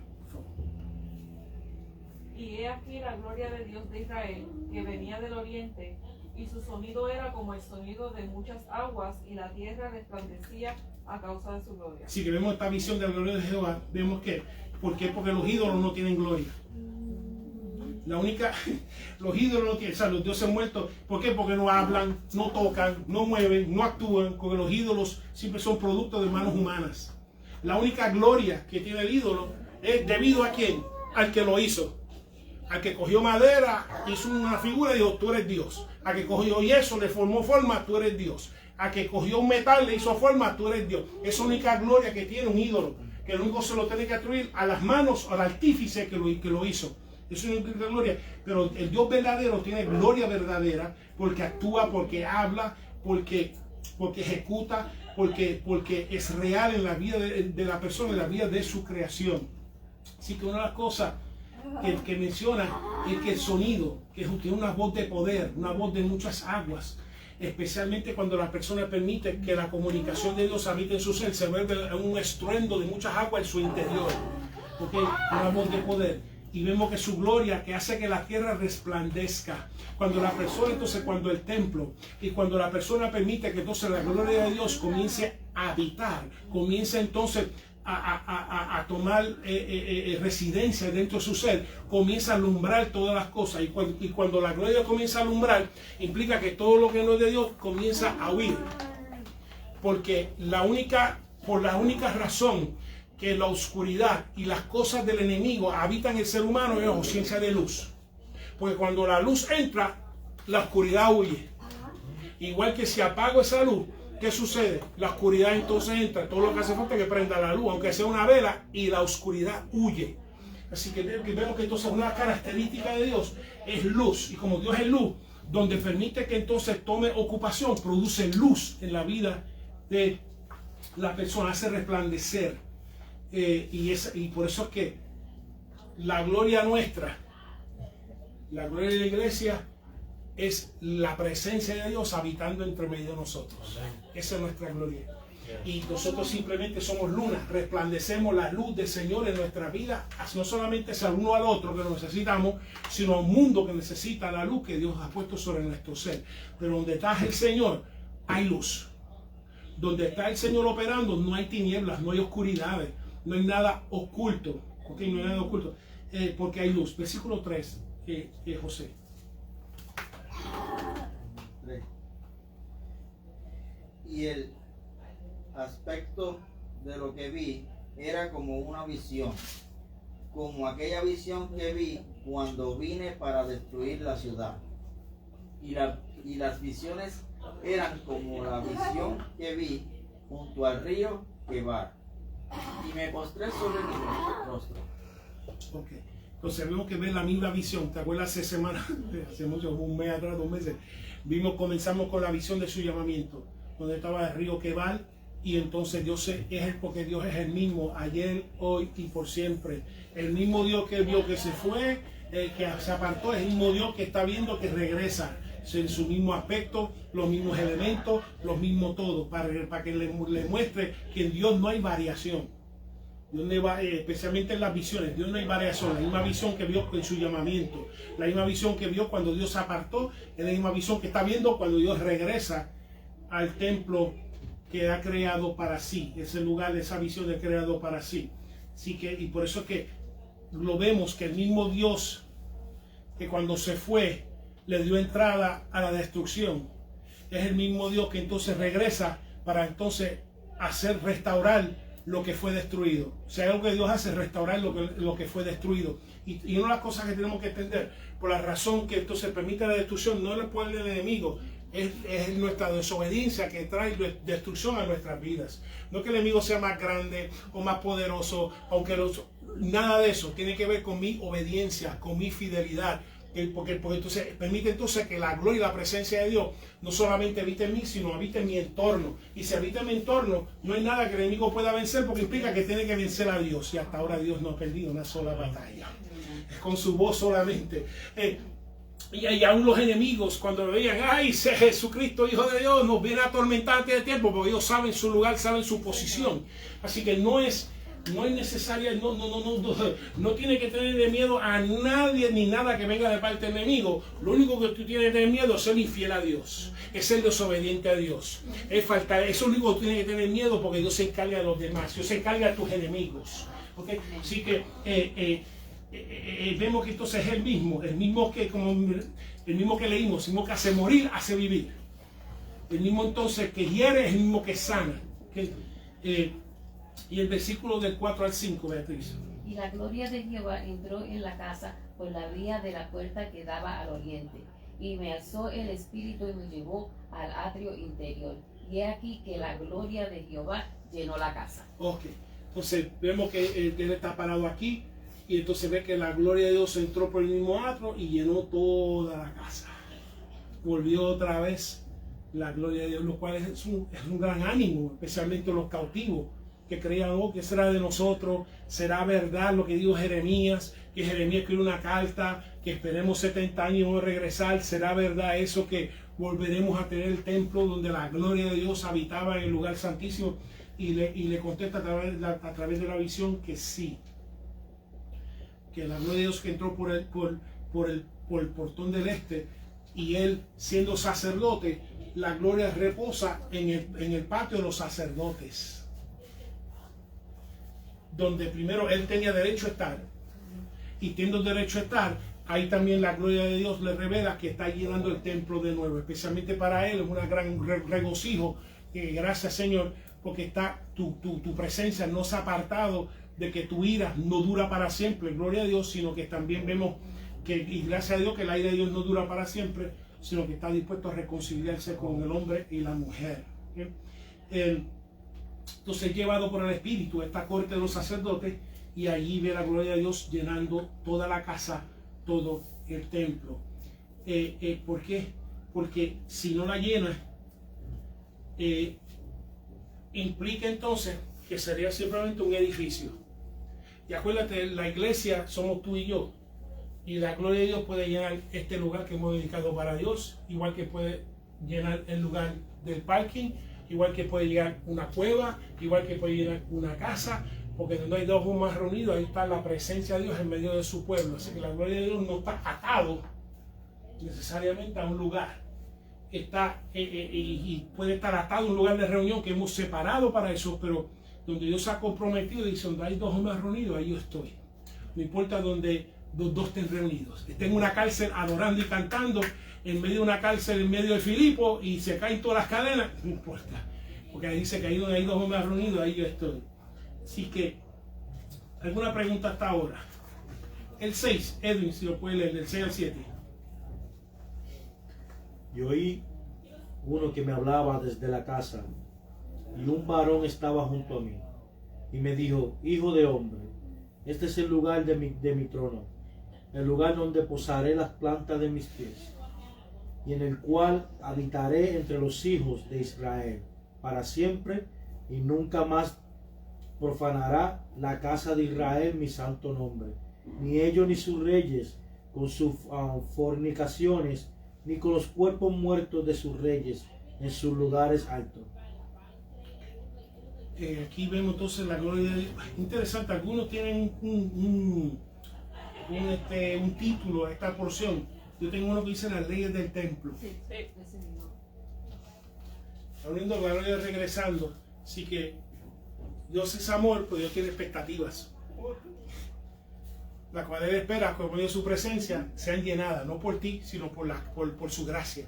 Y he aquí la gloria de Dios de Israel, que venía del oriente, y su sonido era como el sonido de muchas aguas, y la tierra resplandecía a causa de su gloria. Si que vemos esta visión de la gloria de Jehová, vemos que, ¿por qué? Porque los ídolos no tienen gloria. Los ídolos no tienen, o sea, los dioses muertos, ¿por qué? Porque no hablan, no tocan, no mueven, no actúan, porque los ídolos siempre son productos de manos humanas. La única gloria que tiene el ídolo es debido a quién, al que lo hizo. Al que cogió madera, hizo una figura y dijo, tú eres Dios. Al que cogió yeso, le formó forma, tú eres Dios. Al que cogió un metal, le hizo forma, tú eres Dios. Esa es la única gloria que tiene un ídolo, que el único se lo tiene que atribuir a las manos, al artífice que lo hizo. Eso es una gloria. Pero el Dios verdadero tiene gloria verdadera porque actúa, porque habla, porque ejecuta, porque es real en la vida de la persona, en la vida de su creación. Así que una de las cosas que menciona es que el sonido, que tiene una voz de poder, una voz de muchas aguas, especialmente cuando la persona permite que la comunicación de Dios habite en su ser, se vuelve un estruendo de muchas aguas en su interior, ¿okay? Una voz de poder. Y vemos que su gloria, que hace que la tierra resplandezca. Cuando la persona, entonces, cuando el templo, y cuando la persona permite que entonces la gloria de Dios comience a habitar, comience entonces a tomar residencia dentro de su ser, comienza a alumbrar todas las cosas, y cuando la gloria comienza a alumbrar, implica que todo lo que no es de Dios comienza a huir, porque por la única razón que la oscuridad y las cosas del enemigo habitan el ser humano es ausencia de luz, porque cuando la luz entra, la oscuridad huye. Igual que si apago esa luz, ¿qué sucede? La oscuridad entonces entra. Todo lo que hace falta es que prenda la luz, aunque sea una vela, y la oscuridad huye. Así que vemos que entonces una característica de Dios es luz. Y como Dios es luz, donde permite que entonces tome ocupación, produce luz en la vida de la persona, hace resplandecer. Y por eso es que la gloria nuestra, la gloria de la iglesia, es la presencia de Dios habitando entre medio de nosotros. Esa es nuestra gloria. Y nosotros simplemente somos lunas, resplandecemos la luz del Señor en nuestra vida, no solamente es al uno al otro que lo necesitamos, sino a un mundo que necesita la luz que Dios ha puesto sobre nuestro ser. Pero donde está el Señor, hay luz. donde está el Señor operando, no hay tinieblas, no hay oscuridades, no hay nada oculto. Ok, no hay nada oculto. Porque hay luz. Versículo 3, José. 3. Y el aspecto de lo que vi era como una visión, como aquella visión que vi cuando vine para destruir la ciudad. Y las visiones eran como la visión que vi junto al río Quebar. Y me postré sobre mi rostro. Ok. Entonces vemos que ve la misma visión. ¿Te acuerdas hace semanas, hace mucho, un mes atrás, 2 meses? Comenzamos con la visión de su llamamiento, donde estaba el río Quebar, y entonces porque Dios es el mismo, ayer, hoy y por siempre. El mismo Dios que vio que se fue, que se apartó, es el mismo Dios que está viendo que regresa. En su mismo aspecto, los mismos elementos, los mismos todo, para que le muestre que en Dios no hay variación. Dios no hay, especialmente en las visiones, Dios no hay variación. La misma visión que vio en su llamamiento, la misma visión que vio cuando Dios se apartó, es la misma visión que está viendo cuando Dios regresa al templo que ha creado para sí, ese lugar, esa visión de creado para sí. Así que, y por eso es que lo vemos, que el mismo Dios que cuando se fue le dio entrada a la destrucción, es el mismo Dios que entonces regresa para entonces restaurar lo que fue destruido. O sea, algo que Dios hace es restaurar lo que fue destruido. Y una de las cosas que tenemos que entender, por la razón que entonces permite la destrucción, no es el poder del enemigo, es nuestra desobediencia que trae destrucción a nuestras vidas. No que el enemigo sea más grande o más poderoso, nada de eso tiene que ver con mi obediencia, con mi fidelidad. Porque entonces permite entonces que la gloria y la presencia de Dios no solamente habite en mí, sino habite en mi entorno. Y si habita en mi entorno, no hay nada que el enemigo pueda vencer, porque implica que tiene que vencer a Dios. Y hasta ahora Dios no ha perdido una sola batalla. Es con su voz solamente. Y aún los enemigos, cuando veían, ay, Jesucristo, Hijo de Dios, nos viene a atormentar antes de tiempo, porque ellos saben su lugar, saben su posición. Así que no es necesaria, no tiene que tener miedo a nadie ni nada que venga de parte del enemigo. Lo único que tú tienes que tener miedo es ser infiel a Dios, es ser desobediente a Dios, eso es lo único que tú tienes que tener miedo, porque Dios se encarga de los demás, Dios se encarga de tus enemigos. ¿Okay? Así que vemos que entonces es el mismo que leímos, el mismo que hace morir, hace vivir, el mismo entonces que hiere, es el mismo que sana. ¿Okay? Y el versículo del 4 al 5, Beatriz. Y la gloria de Jehová entró en la casa por la vía de la puerta que daba al oriente. Y me alzó el espíritu y me llevó al atrio interior. Y he aquí que la gloria de Jehová llenó la casa. Ok, entonces vemos que él está parado aquí. Y entonces ve que la gloria de Dios entró por el mismo atrio y llenó toda la casa. Volvió otra vez la gloria de Dios, lo cual es un gran ánimo, especialmente los cautivos, que creían, que será de nosotros, será verdad lo que dijo Jeremías, que Jeremías escribió una carta, que esperemos 70 años y vamos a regresar, será verdad eso, que volveremos a tener el templo donde la gloria de Dios habitaba en el lugar santísimo. Y le contesta a través de la visión que sí, que la gloria de Dios que entró por el portón del este, y él siendo sacerdote, la gloria reposa en el patio de los sacerdotes, donde primero él tenía derecho a estar, y teniendo derecho a estar, ahí también la gloria de Dios le revela que está llenando el templo de nuevo. Especialmente para él es una gran regocijo, que gracias, Señor, porque está tu presencia no se ha apartado, de que tu ira no dura para siempre, gloria a Dios, sino que también vemos que, y gracias a Dios, que la ira de Dios no dura para siempre, sino que está dispuesto a reconciliarse con el hombre y la mujer. Entonces, llevado por el Espíritu a esta corte de los sacerdotes, y allí ve la gloria de Dios llenando toda la casa, todo el templo. ¿Por qué? Porque si no la llena, implica entonces que sería simplemente un edificio. Y acuérdate, la iglesia somos tú y yo, y la gloria de Dios puede llenar este lugar que hemos dedicado para Dios, igual que puede llenar el lugar del parking, igual que puede llenar una cueva, igual que puede llenar una casa, porque donde hay dos o más reunidos, ahí está la presencia de Dios en medio de su pueblo. Así que la gloria de Dios no está atado necesariamente a un lugar. está y puede estar atado a un lugar de reunión que hemos separado para eso, pero donde Dios se ha comprometido, dice, donde hay dos o más reunidos, ahí yo estoy. No importa donde dos estén reunidos. Estén en una cárcel adorando y cantando, en medio de una cárcel en medio de Filipo, y se caen todas las cadenas, no importa. Porque ahí dice que ahí donde hay dos o más reunidos, ahí yo estoy. Así que, ¿alguna pregunta hasta ahora? El 6, Edwin, si lo puede leer, del 6 al 7. Y oí uno que me hablaba desde la casa, y un varón estaba junto a mí, y me dijo, hijo de hombre, este es el lugar de mi trono, el lugar donde posaré las plantas de mis pies, y en el cual habitaré entre los hijos de Israel para siempre, y nunca más profanará la casa de Israel mi santo nombre, ni ellos ni sus reyes con sus fornicaciones, ni con los cuerpos muertos de sus reyes en sus lugares altos. Aquí vemos entonces la gloria de Dios. Interesante, algunos tienen un título a esta porción. Yo tengo uno que dice las leyes del templo. Sí. Ese mismo. Hablando de la gloria regresando. Así que Dios es amor, pero Dios tiene expectativas. La cual Él espera, por medio de su presencia, sean llenadas, no por ti, sino por su gracia.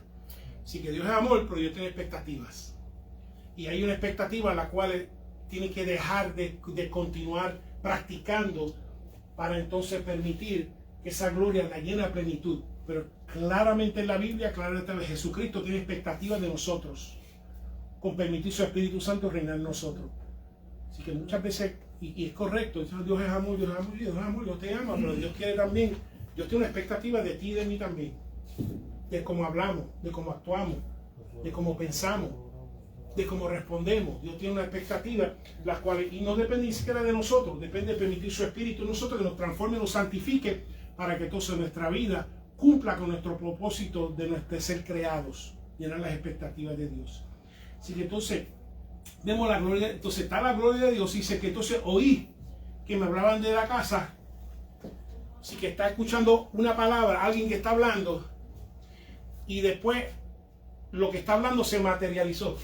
Así que Dios es amor, pero Dios tiene expectativas. Y hay una expectativa a la cual tiene que dejar de continuar practicando para entonces permitir que esa gloria la llene a plenitud. Pero claramente en la Biblia, claramente Jesucristo tiene expectativas de nosotros, con permitir su Espíritu Santo reinar en nosotros. Así que muchas veces, y es correcto, Dios es amor, Dios es amor, Dios es amor, Dios te ama, pero Dios quiere también, Dios tiene una expectativa de ti y de mí también, de cómo hablamos, de cómo actuamos, de cómo pensamos, de cómo respondemos. Dios tiene una expectativa, las cuales, y no depende ni siquiera de nosotros, depende de permitir su Espíritu en nosotros, que nos transforme, nos santifique, para que entonces nuestra vida cumpla con nuestro propósito de ser creados, llenar las expectativas de Dios. Así que entonces, vemos la gloria, entonces está la gloria de Dios, y dice que entonces oí que me hablaban de la casa. Así que está escuchando una palabra, alguien que está hablando, y después lo que está hablando se materializó.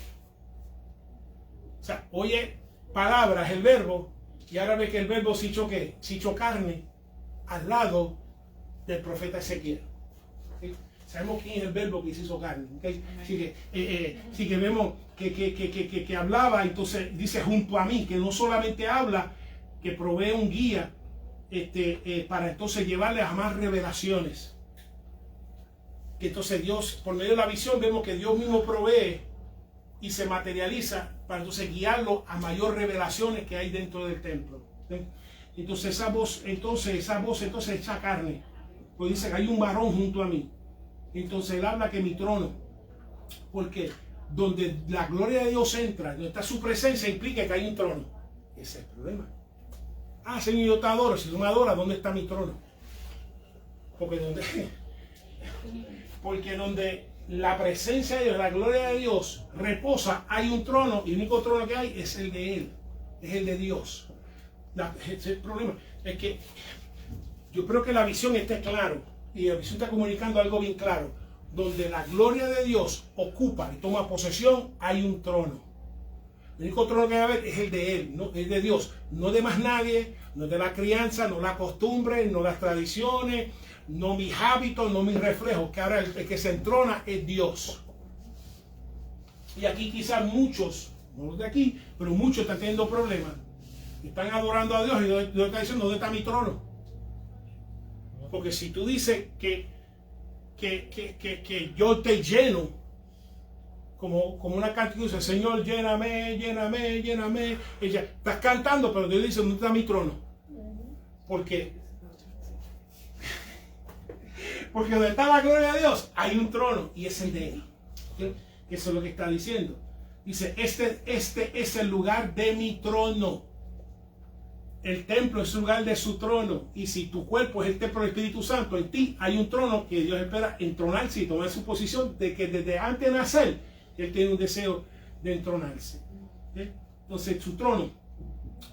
O sea, oye palabras, el verbo, y ahora ve que el verbo se hizo carne al lado del profeta Ezequiel. ¿Sí? Sabemos quién es el verbo que se hizo carne. ¿Okay? Así que vemos que hablaba, entonces dice junto a mí, que no solamente habla, que provee un guía para entonces llevarle a más revelaciones. Que entonces Dios, por medio de la visión, vemos que Dios mismo provee y se materializa para entonces guiarlo a mayor revelaciones que hay dentro del templo. ¿Sí? Entonces esa voz echa carne. Pues dice que hay un varón junto a mí. Entonces él habla que mi trono, porque donde la gloria de Dios entra, donde está su presencia, implica que hay un trono. Ese es el problema. Ah, Señor, yo te adoro. Si tú me adoras, ¿dónde está mi trono? Porque donde la presencia de Dios, la gloria de Dios reposa, hay un trono, y el único trono que hay es el de Él, es el de Dios. Ese es el problema. Es que yo creo que la visión esté claro, y la visión está comunicando algo bien claro. Donde la gloria de Dios ocupa y toma posesión, hay un trono. El único trono que va a haber es el de Él, no es de Dios, no de más nadie, no de la crianza, no la costumbre, no las tradiciones, no mis hábitos, no mis reflejos, que ahora el que se entrona es Dios. Y aquí quizás muchos, no los de aquí, pero muchos están teniendo problemas. Están adorando a Dios y Dios está diciendo, ¿dónde está mi trono? Porque si tú dices que yo te lleno, como una canción dice, Señor, lléname, lléname, lléname, ella, estás cantando, pero Dios dice, ¿dónde está mi trono? Porque donde está la gloria de Dios, hay un trono, y es el de Él. ¿Sí? Eso es lo que está diciendo. Dice, este es el lugar de mi trono. El templo es el lugar de su trono. Y si tu cuerpo es el templo del Espíritu Santo, en ti hay un trono que Dios espera entronarse y tomar su posición, de que desde antes de nacer Él tiene un deseo de entronarse. ¿Sí? Entonces su trono.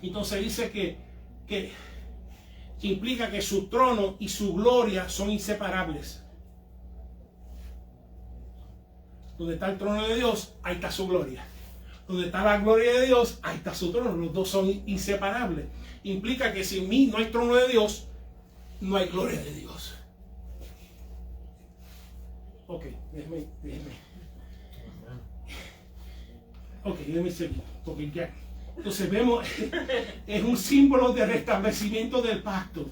Entonces dice que implica que su trono y su gloria son inseparables. Donde está el trono de Dios, ahí está su gloria. Donde está la gloria de Dios, ahí está su trono. Los dos son inseparables. Implica que sin mí no hay trono de Dios, no hay gloria de Dios. Ok, déjeme. Ok, déjeme seguir. Porque ya. Entonces vemos, es un símbolo de restablecimiento del pacto.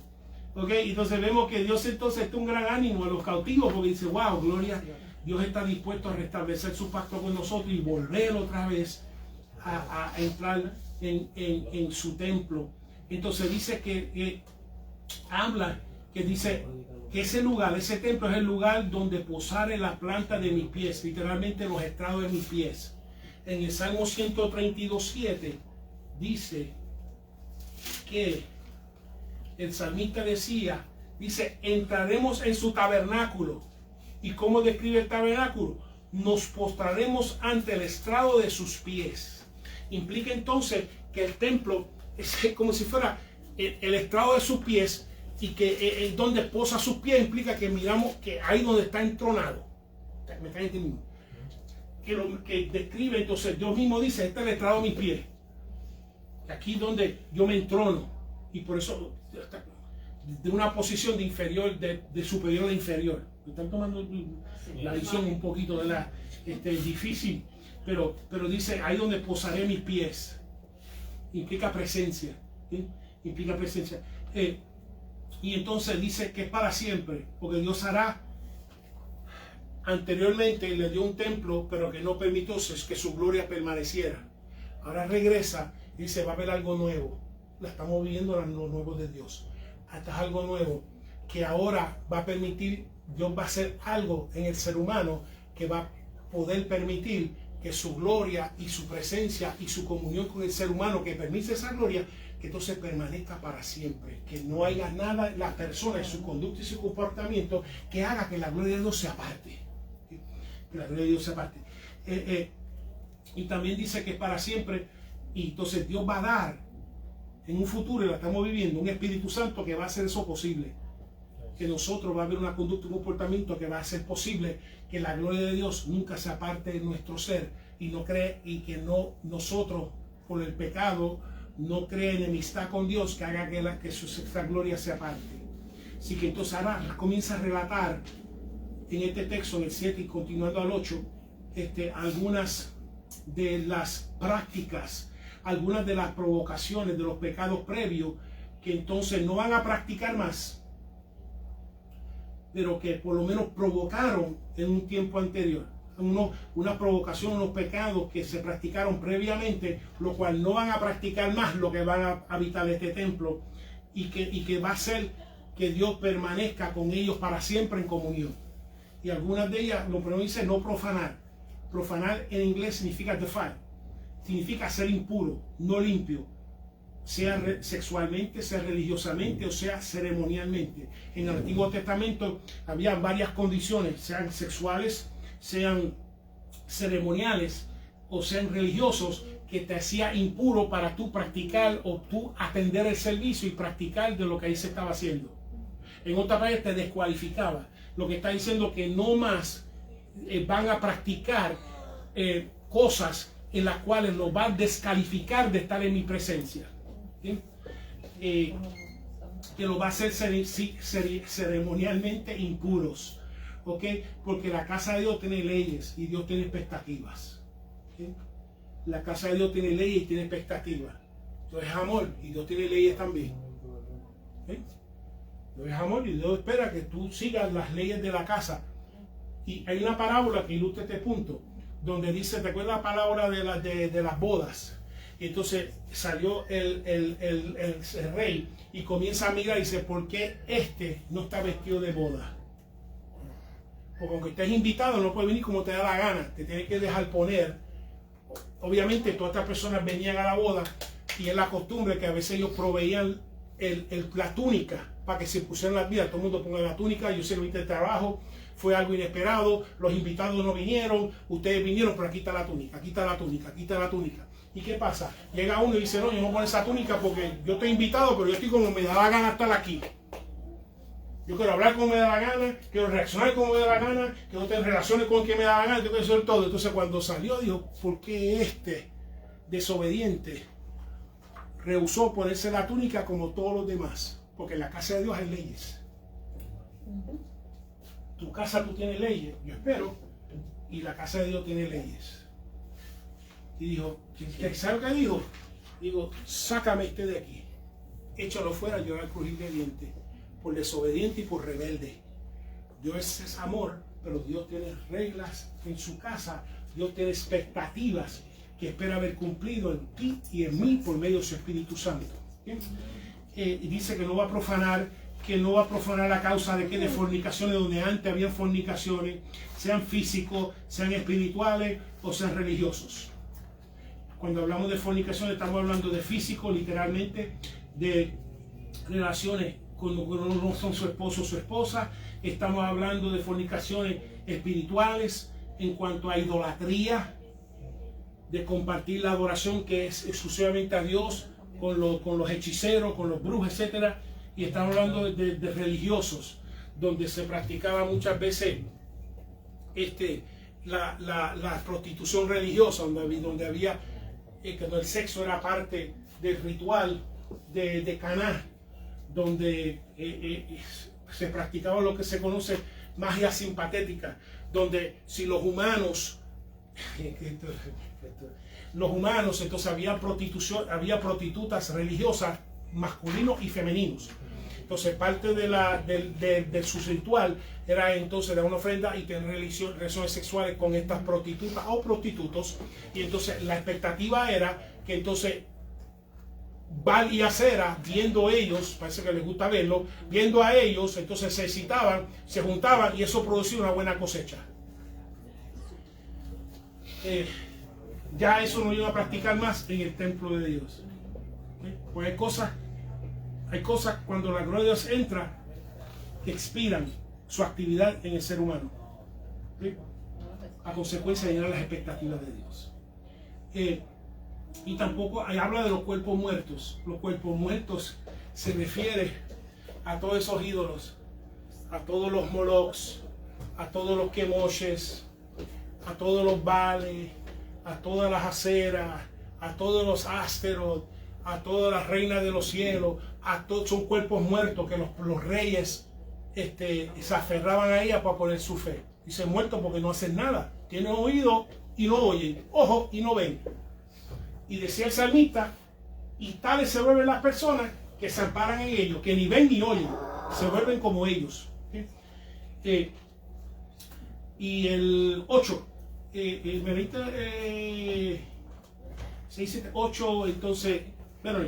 Ok, entonces vemos que Dios entonces está un gran ánimo a los cautivos porque dice, wow, gloria, Dios está dispuesto a restablecer su pacto con nosotros y volver otra vez a entrar en su templo. Entonces dice que habla, que dice que ese lugar, ese templo es el lugar donde posare la planta de mis pies, literalmente los estrados de mis pies. En el Salmo 132:7 dice que el salmista decía, dice, entraremos en su tabernáculo. ¿Y cómo describe el tabernáculo? Nos postraremos ante el estrado de sus pies. Implica entonces que el templo es como si fuera el estrado de sus pies y que donde posa sus pies implica que miramos que ahí donde está entronado. ¿Me están entendiendo? Que describe entonces, Dios mismo dice, este es el estrado de mis pies. Aquí donde yo me entrono. Y por eso, de una posición de inferior, de superior a inferior. Están tomando la visión un poquito de la difícil, pero dice, ahí donde posaré mis pies. Implica presencia. ¿Sí? Implica presencia. Y entonces dice que es para siempre, porque Dios hará. Anteriormente le dio un templo, pero que no permitió que su gloria permaneciera. Ahora regresa y dice, va a haber algo nuevo. La estamos viviendo en lo nuevo de Dios. Hasta es algo nuevo que ahora va a permitir, Dios va a hacer algo en el ser humano que va a poder permitir que su gloria y su presencia y su comunión con el ser humano que permite esa gloria, que entonces permanezca para siempre. Que no haya nada en la persona, en su conducta y su comportamiento que haga que la gloria de Dios se aparte. Que la gloria de Dios se aparte. Y también dice que es para siempre. Y entonces Dios va a dar en un futuro, y lo estamos viviendo, un Espíritu Santo que va a hacer eso posible. Que nosotros va a haber una conducta y un comportamiento que va a hacer posible que la gloria de Dios nunca se aparte de nuestro ser y no cree, y que no nosotros por el pecado no cree enemistad con Dios que haga que esa gloria se aparte. Así que entonces ahora comienza a relatar en este texto, en el 7 y continuando al 8, algunas de las prácticas, algunas de las provocaciones de los pecados previos que entonces no van a practicar más, pero que por lo menos provocaron en un tiempo anterior. Una provocación, unos pecados que se practicaron previamente, lo cual no van a practicar más, lo que van a habitar este templo, y que va a hacer que Dios permanezca con ellos para siempre en comunión. Y algunas de ellas, lo primero dice no profanar. Profanar en inglés significa defile, significa ser impuro, no limpio, sea sexualmente, sea religiosamente o sea ceremonialmente. En el Antiguo Testamento había varias condiciones, sean sexuales, sean ceremoniales o sean religiosos, que te hacía impuro para tú practicar o tú atender el servicio y practicar de lo que ahí se estaba haciendo. En otra parte te descualificaba. Lo que está diciendo que no más van a practicar cosas en las cuales los va a descalificar de estar en mi presencia. ¿Sí? Que los va a hacer ceremonialmente impuros. ¿Ok? Porque la casa de Dios tiene leyes y Dios tiene expectativas. ¿Sí? La casa de Dios tiene leyes y tiene expectativas. Dios es amor y Dios tiene leyes también. ¿Sí? Dios es amor y Dios espera que tú sigas las leyes de la casa. Y hay una parábola que ilustra este punto, donde dice, ¿te acuerdas la palabra de las bodas? Y entonces salió el rey y comienza a mirar y dice, ¿por qué este no está vestido de boda? Porque aunque estés invitado, no puedes venir como te da la gana, te tienes que dejar poner. Obviamente todas estas personas venían a la boda y es la costumbre que a veces ellos proveían la túnica para que se pusieran las vidas. Todo el mundo ponga la túnica, yo sé que ahorita el trabajo fue algo inesperado, los invitados no vinieron, ustedes vinieron, pero aquí está la túnica, aquí está la túnica, aquí está la túnica. ¿Y qué pasa? Llega uno y dice, no, yo no pongo esa túnica porque yo estoy invitado, pero yo estoy como me da la gana estar aquí. Yo quiero hablar como me da la gana, quiero reaccionar como me da la gana, quiero tener relaciones con quien me da la gana, yo quiero hacer todo. Entonces cuando salió dijo, ¿por qué este desobediente rehusó ponerse la túnica como todos los demás? Porque en la casa de Dios hay leyes. Tu casa tú tienes leyes, yo espero, y la casa de Dios tiene leyes. Y dijo, ¿sabes lo que dijo? Digo, sácame este de aquí, échalo fuera, yo voy a crujir de dientes, por desobediente y por rebelde. Dios es amor, pero Dios tiene reglas en su casa, Dios tiene expectativas que espera haber cumplido en ti y en mí por medio de su Espíritu Santo. Y dice que no va a profanar la causa de que de fornicaciones, donde antes había fornicaciones, sean físicos, sean espirituales o sean religiosos. Cuando hablamos de fornicación estamos hablando de físico, literalmente, de relaciones cuando no son su esposo o su esposa. Estamos hablando de fornicaciones espirituales en cuanto a idolatría, de compartir la adoración que es exclusivamente a Dios con los hechiceros, con los brujos, etc. Y estamos hablando de religiosos, donde se practicaba muchas veces la prostitución religiosa, donde había que el sexo era parte del ritual de Caná, donde se practicaba lo que se conoce magia simpatética, donde si los humanos entonces había prostitutas religiosas, masculinos y femeninos. Entonces parte de su ritual era entonces dar una ofrenda y tener relaciones sexuales con estas prostitutas o prostitutos. Y entonces la expectativa era que entonces Baal y Acera, viendo ellos, parece que les gusta verlo, viendo a ellos, entonces se excitaban, se juntaban y eso producía una buena cosecha. Ya eso no iba a practicar más en el templo de Dios. Pues hay cosas cuando la gloria de Dios entra que expiran su actividad en el ser humano, ¿sí? A consecuencia de llenar las expectativas de Dios. Y tampoco habla de los cuerpos muertos. Los cuerpos muertos se refiere a todos esos ídolos, a todos los molochs, a todos los quemoshes, a todos los Baales, a todas las aceras, a todos los Asteroth, a todas las reinas de los cielos, son cuerpos muertos que los reyes se aferraban a ella para poner su fe. Dicen muertos porque no hacen nada, tienen oído y no oyen, ojos y no ven. Y decía el salmista, y tales se vuelven las personas que se amparan en ellos, que ni ven ni oyen, se vuelven como ellos. Y el 8, me leíste 6, 7, 8, entonces, bueno,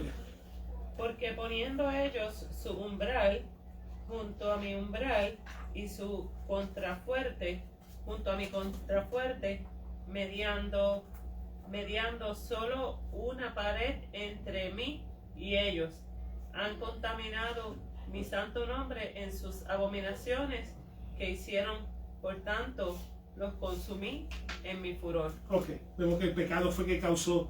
porque poniendo ellos su umbral junto a mi umbral y su contrafuerte junto a mi contrafuerte, mediando solo una pared entre mí y ellos, han contaminado mi santo nombre en sus abominaciones que hicieron, por tanto los consumí en mi furor. Ok, vemos que el pecado fue que causó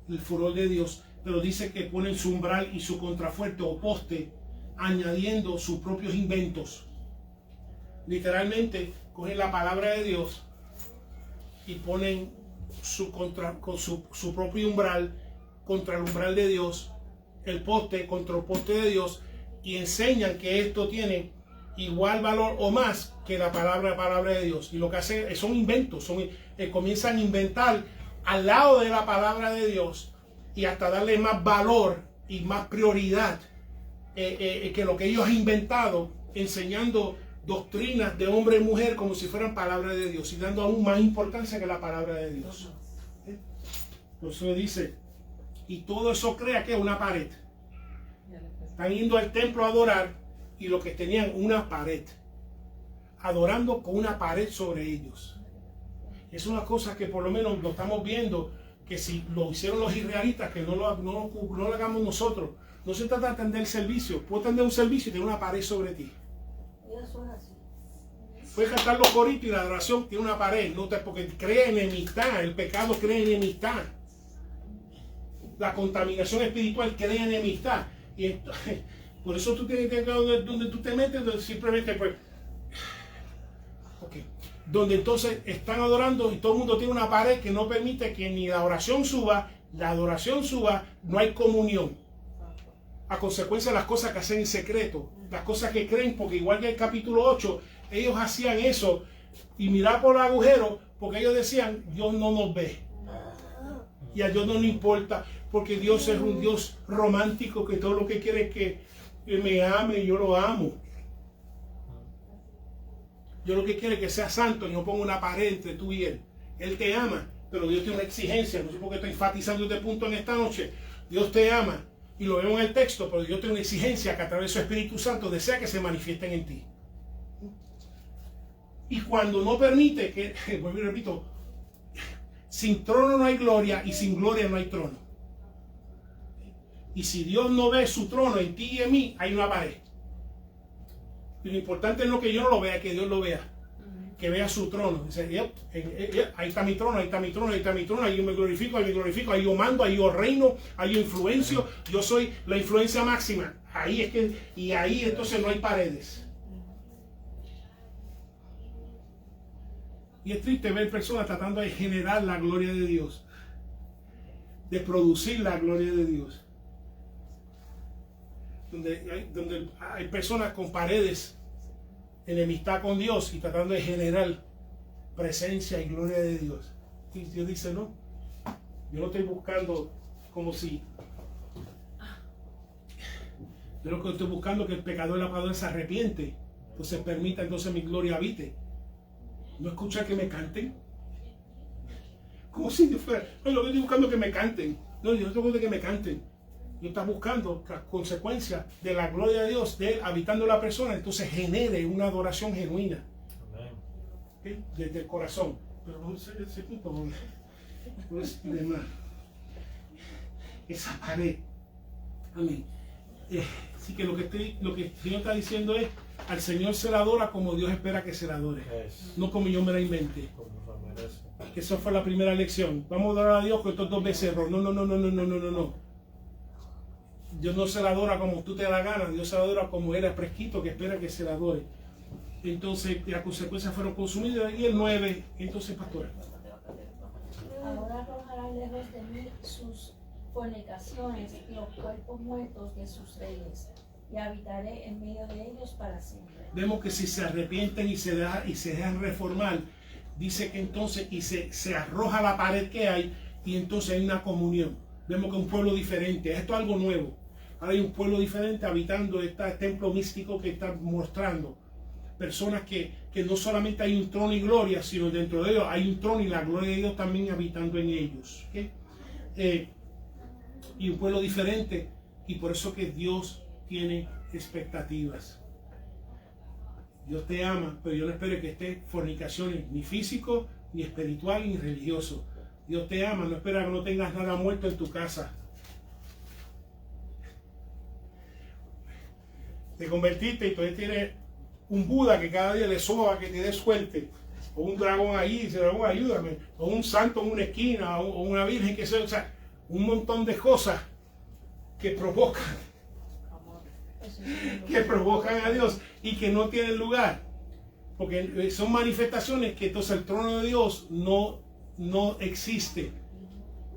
el furor de Dios, pero dice que ponen su umbral y su contrafuerte o poste, añadiendo sus propios inventos. Literalmente cogen la palabra de Dios y ponen su propio umbral contra el umbral de Dios, el poste contra el poste de Dios, y enseñan que esto tiene igual valor o más que la palabra de Dios. Y lo que hacen son inventos, comienzan a inventar al lado de la palabra de Dios y hasta darle más valor y más prioridad que lo que ellos han inventado, enseñando doctrinas de hombre y mujer como si fueran palabra de Dios y dando aún más importancia que la palabra de Dios. Por eso dice, y todo eso crea que es una pared. Están yendo al templo a adorar y lo que tenían una pared, adorando con una pared sobre ellos. Es una cosa que por lo menos lo estamos viendo, que si lo hicieron los israelitas, que no lo hagamos nosotros. No se trata de atender el servicio. Puedes atender un servicio y tener una pared sobre ti. Eso es así. Puedes cantar los coritos y la adoración tiene una pared, no porque crea enemistad, el pecado crea enemistad. La contaminación espiritual crea enemistad. Y Por eso tú tienes que ver donde tú te metes, donde simplemente pues, donde entonces están adorando y todo el mundo tiene una pared que no permite que ni la oración suba, no hay comunión. A consecuencia de las cosas que hacen en secreto, las cosas que creen, porque igual que el capítulo 8, ellos hacían eso y mirar por el agujero, porque ellos decían, Dios no nos ve. Y a Dios no le importa, porque Dios es un Dios romántico que todo lo que quiere es que me ame y yo lo amo. Yo lo que quiero es que sea santo y no ponga una pared entre tú y Él. Él te ama, pero Dios tiene una exigencia. No sé por qué estoy enfatizando este punto en esta noche. Dios te ama, y lo vemos en el texto, pero Dios tiene una exigencia que a través de su Espíritu Santo desea que se manifiesten en ti. Y cuando no permite que, vuelvo y repito, sin trono no hay gloria y sin gloria no hay trono. Y si Dios no ve su trono en ti y en mí, hay una pared. Y lo importante no es que yo no lo vea, que Dios lo vea. Que vea su trono. Dice, ahí está mi trono, ahí está mi trono, ahí está mi trono, ahí yo me glorifico, ahí yo mando, ahí yo reino, ahí yo influencio, yo soy la influencia máxima. Ahí es que, y ahí entonces no hay paredes. Y es triste ver personas tratando de generar la gloria de Dios, de producir la gloria de Dios. Donde hay personas con paredes, enemistad con Dios y tratando de generar presencia y gloria de Dios. Y Dios dice, no, yo no estoy buscando como si, yo lo que estoy buscando es que el pecador y la pecadora se arrepiente, entonces permita entonces mi gloria habite. No escuchar que me canten, como si yo fuera, no, yo estoy buscando que me canten, no, yo no estoy buscando que me canten. Yo está buscando las consecuencias de la gloria de Dios, de él habitando la persona, entonces genere una adoración genuina. ¿Okay? Desde el corazón. Pero no sé ese punto, no es demás. Esa pared. Amén. Así que lo que el Señor está diciendo es, al Señor se le adora como Dios espera que se le adore. No como yo me la inventé. Esa fue la primera lección. Vamos a adorar a Dios con estos dos becerros. No. Dios no se la adora como tú te da gana, Dios se la adora como Él es fresquito que espera que se la adore. Entonces las consecuencias fueron consumidas. Y el 9, entonces pastora. Ahora arrojará lejos de mí sus fornicaciones y los cuerpos muertos de sus reyes, y habitaré en medio de ellos para siempre. Vemos que si se arrepienten y se dejan reformar, dice que entonces se arroja la pared que hay y entonces hay una comunión. Vemos que un pueblo diferente, esto es algo nuevo. Ahora hay un pueblo diferente habitando este templo místico que está mostrando. Personas que no solamente hay un trono y gloria, sino dentro de ellos hay un trono y la gloria de Dios también habitando en ellos. ¿Okay? Y un pueblo diferente, y por eso que Dios tiene expectativas. Dios te ama, pero yo no espero que esté fornicaciones ni físico, ni espiritual, ni religioso. Dios te ama, no espera que no tengas nada muerto en tu casa. Te convertiste y todavía tienes un Buda que cada día le soba, que te dé suerte, o un dragón ahí, dice, dragón, ayúdame, o un santo en una esquina, o una virgen que sea, o sea, un montón de cosas que provocan a Dios y que no tienen lugar, porque son manifestaciones que entonces el trono de Dios no existe,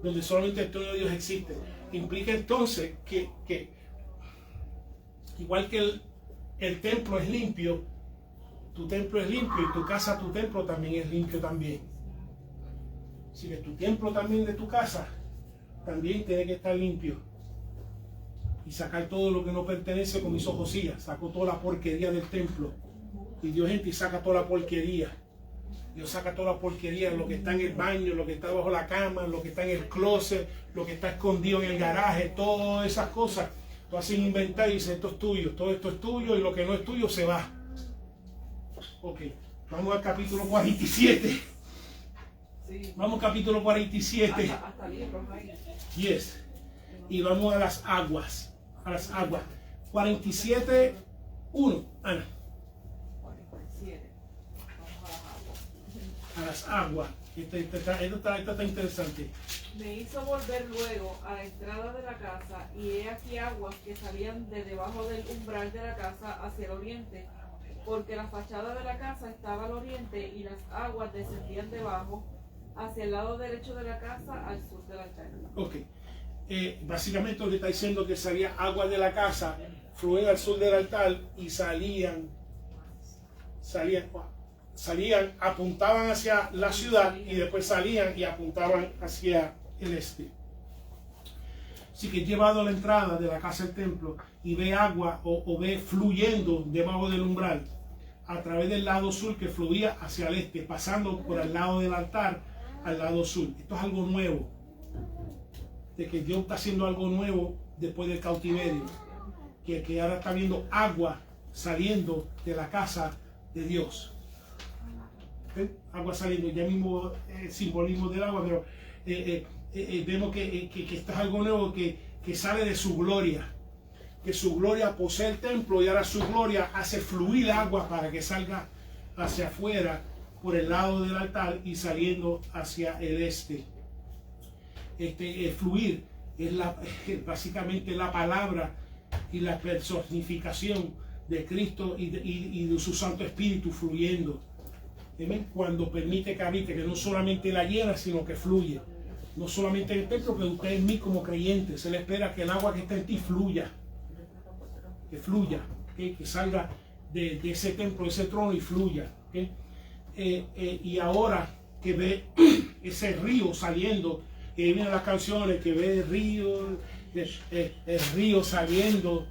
donde solamente el trono de Dios existe. Implica entonces que igual que el templo es limpio, tu templo es limpio, y tu casa, tu templo también es limpio también. Así que tu templo también de tu casa también tiene que estar limpio y sacar todo lo que no pertenece, como hizo Josías, sacó toda la porquería del templo, y Dios entra y saca toda la porquería. Dios saca toda la porquería, lo que está en el baño, lo que está bajo la cama, lo que está en el closet, lo que está escondido en el garaje, todas esas cosas. Tú haces inventar y dices, esto es tuyo, todo esto es tuyo, y lo que no es tuyo se va. Ok, vamos al capítulo 47. Sí. Vamos al capítulo 47. Hasta libros ahí. Yes. Y vamos a las aguas. A las aguas. 47, 1. Ana. 47. Vamos a las aguas. A las aguas. Esto está interesante. Me hizo volver luego a la entrada de la casa, y he aquí aguas que salían de debajo del umbral de la casa hacia el oriente, porque la fachada de la casa estaba al oriente, y las aguas descendían debajo hacia el lado derecho de la casa al sur del altar. Ok. Básicamente lo que está diciendo que salía agua de la casa, fluían al sur del altar y salían, apuntaban hacia la ciudad y después salían y apuntaban hacia el este. Así que llevado a la entrada de la casa del templo y ve agua o ve fluyendo debajo del umbral a través del lado sur que fluía hacia el este, pasando por el lado del altar al lado sur. Esto es algo nuevo, de que Dios está haciendo algo nuevo después del cautiverio, que ahora está viendo agua saliendo de la casa de Dios. ¿Okay? Agua saliendo, ya mismo simbolismo del agua, pero vemos que esto es algo nuevo que sale de su gloria, que su gloria posee el templo y ahora su gloria hace fluir agua para que salga hacia afuera por el lado del altar y saliendo hacia el este. Fluir es básicamente la palabra y la personificación de Cristo y de su Santo Espíritu fluyendo. ¿Amén? Cuando permite que habite, que no solamente la llena, sino que fluye. No solamente en el templo, pero usted en mí como creyente. Se le espera que el agua que está en ti fluya. Que fluya. ¿Okay? Que salga de ese templo, de ese trono y fluya. ¿Okay? Y ahora que ve ese río saliendo, que vienen las canciones, que ve el río saliendo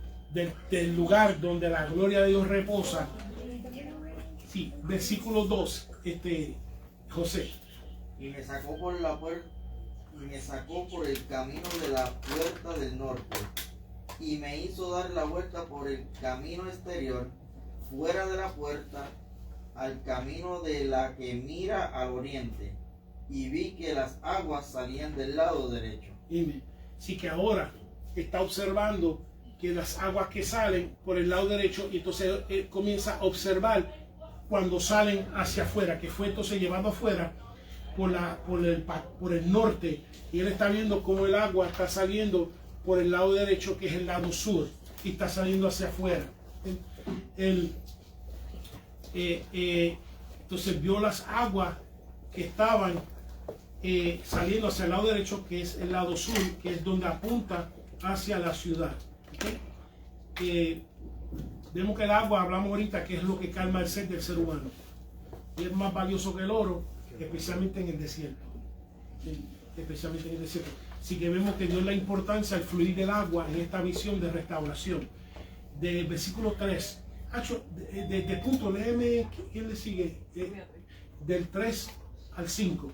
del lugar donde la gloria de Dios reposa. Sí, versículo 2, José. Y me sacó por la puerta, y me sacó por el camino de la puerta del norte, y me hizo dar la vuelta por el camino exterior, fuera de la puerta, al camino de la que mira al oriente, y vi que las aguas salían del lado derecho. Así que ahora está observando que las aguas que salen por el lado derecho, y entonces comienza a observar cuando salen hacia afuera, que fue entonces llevado afuera por el norte, y él está viendo cómo el agua está saliendo por el lado derecho, que es el lado sur, y está saliendo hacia afuera. Entonces vio las aguas que estaban saliendo hacia el lado derecho, que es el lado sur, que es donde apunta hacia la ciudad. Vemos que el agua, hablamos ahorita, que es lo que calma el sed del ser humano, y es más valioso que el oro, especialmente en el desierto. Especialmente en el desierto. Así que vemos que dio la importancia al fluir del agua en esta visión de restauración. Del versículo 3. De punto, léeme, ¿quién le sigue? Del 3 al 5.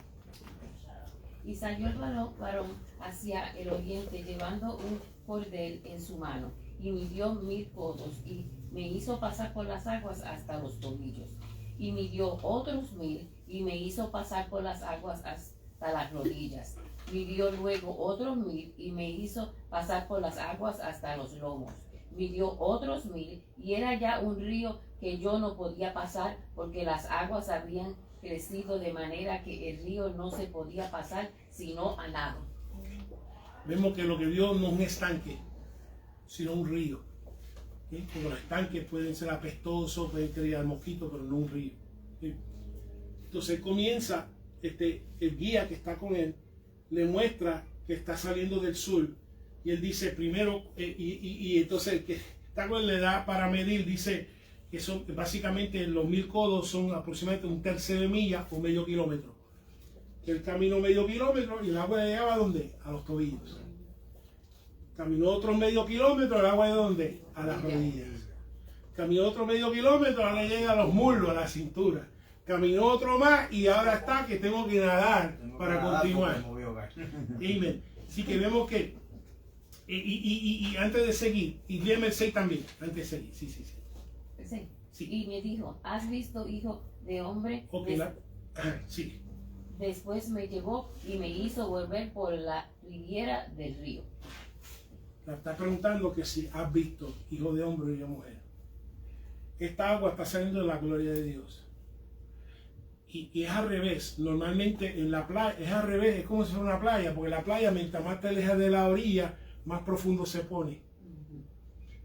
Y salió el varón hacia el oriente, llevando un cordel en su mano, y midió 1000 codos, y me hizo pasar por las aguas hasta los tobillos. Y midió otros 1000, y me hizo pasar por las aguas hasta las rodillas. Midió luego otros 1000, y me hizo pasar por las aguas hasta los lomos. Midió otros 1000, y era ya un río que yo no podía pasar, porque las aguas habían crecido de manera que el río no se podía pasar sino a nado. Vemos que lo que vio no es un estanque, sino un río. ¿Sí? Como los estanques pueden ser apestosos, pueden criar mosquitos, pero no un río. ¿Sí? Entonces comienza, el guía que está con él le muestra que está saliendo del sur, y él dice primero, y entonces el que está con él le da para medir, dice que son básicamente los 1000 codos son aproximadamente un tercio de milla o medio kilómetro. Él caminó medio kilómetro y el agua llegaba ¿a dónde? A los tobillos. Caminó otro medio kilómetro, el agua de ¿dónde? A las rodillas. Caminó otro medio kilómetro, ahora llega a los muslos, a la cintura. Caminó otro más y ahora está que tengo que nadar para continuar. Amén. Así que vemos que, y antes de seguir, y léeme el 6 también, antes de seguir, sí. Sí. Y me dijo, ¿has visto, hijo de hombre? Okay, sí. Después me llevó y me hizo volver por la ribera del río. La está preguntando que si has visto, hijo de hombre y de mujer. Esta agua está saliendo de la gloria de Dios. y es al revés. Normalmente en la playa es al revés, es como si fuera una playa, porque la playa mientras más te alejas de la orilla, más profundo se pone.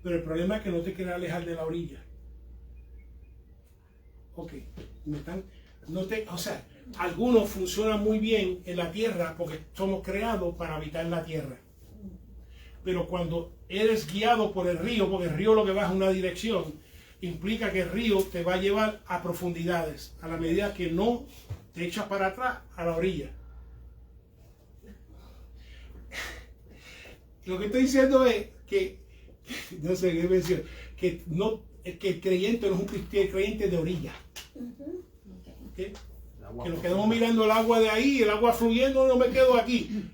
Pero el problema es que no te quieres alejar de la orilla. Ok, o sea, algunos funcionan muy bien en la tierra porque somos creados para habitar en la tierra. Pero cuando eres guiado por el río, porque el río lo que va es una dirección, implica que el río te va a llevar a profundidades, a la medida que no te echas para atrás a la orilla. Lo que estoy diciendo es que, no sé qué menciono, que el creyente no es un creyente de orilla. ¿Okay? Que nos quedamos mirando el agua de ahí, el agua fluyendo, no me quedo aquí.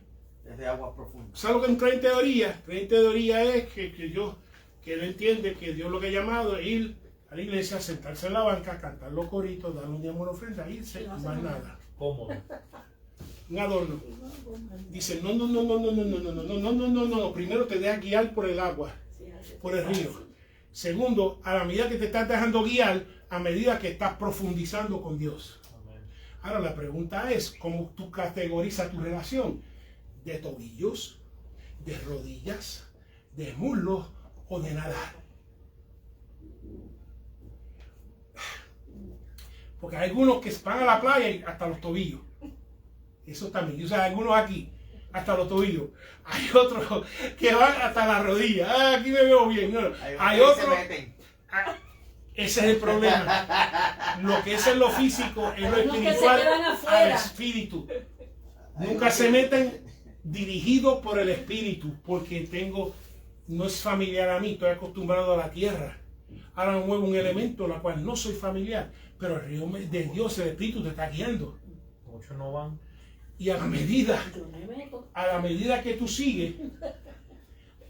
Es de agua profunda. ¿Sabes lo que es un creyente de orilla? Creyente de orilla es que él entiende que Dios lo que ha llamado es ir a la iglesia, sentarse en la banca, cantar los coritos, dar un diezmo en ofrenda, irse, más nada. Cómodo. Un adorno. Dice, no, primero te dejas guiar por el agua, por el río. Segundo, a la medida que te estás dejando guiar, a medida que estás profundizando con Dios. Ahora la pregunta es, ¿cómo tú categorizas tu relación? ¿De tobillos, de rodillas, de muslos o de nadar? Porque hay algunos que van a la playa y hasta los tobillos. Eso también. O sea, algunos aquí, hasta los tobillos. Hay otros que van hasta la rodilla. Ah, aquí me veo bien. No. Hay otros. Ese es el problema. Lo que es en lo físico, en lo espiritual, al espíritu. Nunca se meten dirigidos por el espíritu, porque no es familiar a mí, estoy acostumbrado a la tierra. Ahora me muevo un elemento, la cual no soy familiar, pero el río de Dios, el espíritu te está guiando. Muchos no van. Y a la medida que tú sigues,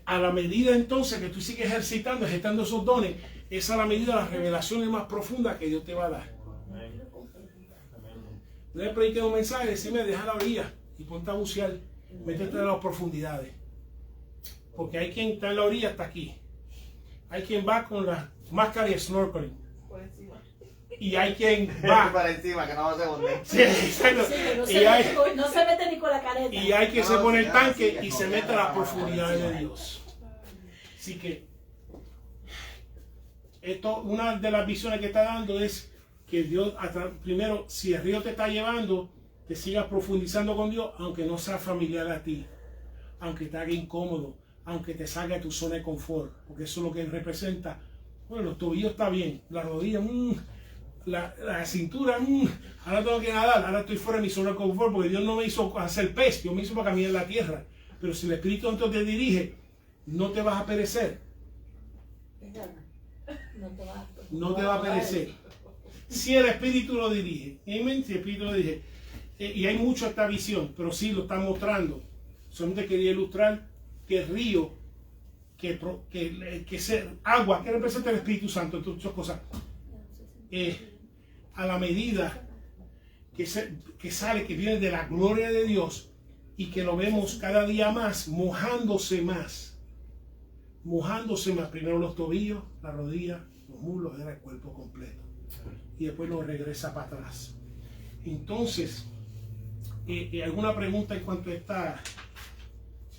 a la medida entonces que tú sigues ejercitando esos dones, es a la medida las revelaciones más profundas que Dios te va a dar. No le prediqué un mensaje, decime, deja la orilla y ponte a bucear, métete en las profundidades. Porque hay quien está en la orilla hasta aquí. Hay quien va con la máscara y snorkeling. Y hay quien va para encima, que no va a ser hundir. Sí, exacto. No se mete ni con la careta. Y hay que se pone el tanque y se mete a las profundidades de Dios. Así que una de las visiones que está dando es que Dios, primero, si el río te está llevando, te sigas profundizando con Dios, aunque no sea familiar a ti, aunque te haga incómodo, aunque te salga de tu zona de confort, porque eso es lo que representa. Bueno, los tobillos está bien, la rodilla, la cintura, ahora tengo que nadar, ahora estoy fuera de mi zona de confort, porque Dios no me hizo hacer pez, Dios me hizo para caminar en la tierra. Pero si el Espíritu Santo te dirige, no te vas a perecer. No te va a perecer. Si el Espíritu lo dirige. Amén. Si el Espíritu lo dirige. Y hay mucho esta visión, pero sí lo están mostrando. Solamente quería ilustrar que el río, agua, que representa el Espíritu Santo, entre otras cosas, a la medida que sale, que viene de la gloria de Dios y que lo vemos cada día más, mojándose más. Primero los tobillos, la rodilla, los muslos, era el cuerpo completo. Y después nos regresa para atrás. Entonces, ¿alguna pregunta en cuanto a esta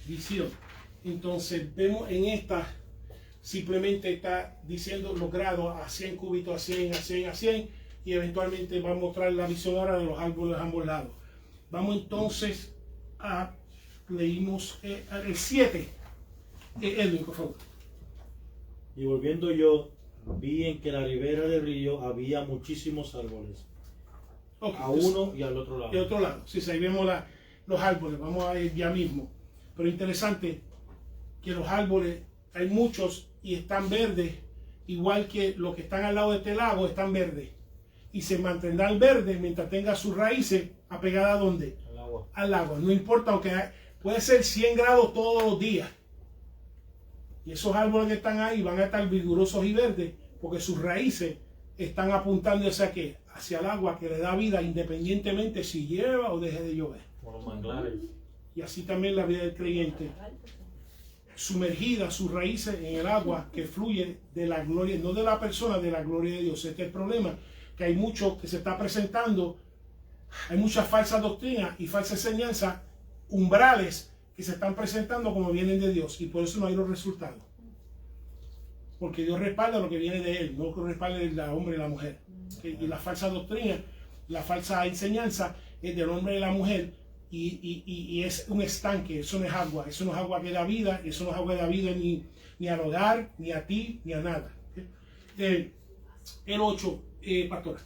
visión? Entonces, vemos en esta, simplemente está diciendo los grados a 100 cúbitos, a 100, a 100, a 100, y eventualmente va a mostrar la visión ahora de los árboles de ambos lados. Vamos entonces leímos el 7. Edwin, por favor. Y volviendo yo, vi en que la ribera del río había muchísimos árboles. Okay, a uno y al otro lado. Y al otro lado. Sí, ahí vemos los árboles. Vamos a ir ya mismo. Pero interesante que los árboles, hay muchos y están verdes, igual que los que están al lado de este lago están verdes. Y se mantendrán verdes mientras tenga sus raíces apegadas ¿a dónde? Al agua. Al agua. No importa, aunque puede ser 100 grados todos los días. Y esos árboles que están ahí van a estar vigorosos y verdes porque sus raíces están apuntando hacia el agua que le da vida independientemente si llueva o deje de llover. Como los manglares. Y así también la vida del creyente, sumergida sus raíces en el agua que fluye de la gloria, no de la persona, de la gloria de Dios. Este es el problema, que hay mucho que se está presentando hay muchas falsas doctrinas y falsas enseñanzas, umbrales que se están presentando como vienen de Dios, y por eso no hay los resultados. Porque Dios respalda lo que viene de Él, no lo que respalda el hombre y la mujer. Y la falsa doctrina, la falsa enseñanza es del hombre y la mujer, y es un estanque, eso no es agua que da vida, eso no es agua que da vida ni al hogar, ni a ti, ni a nada. El 8, pastora.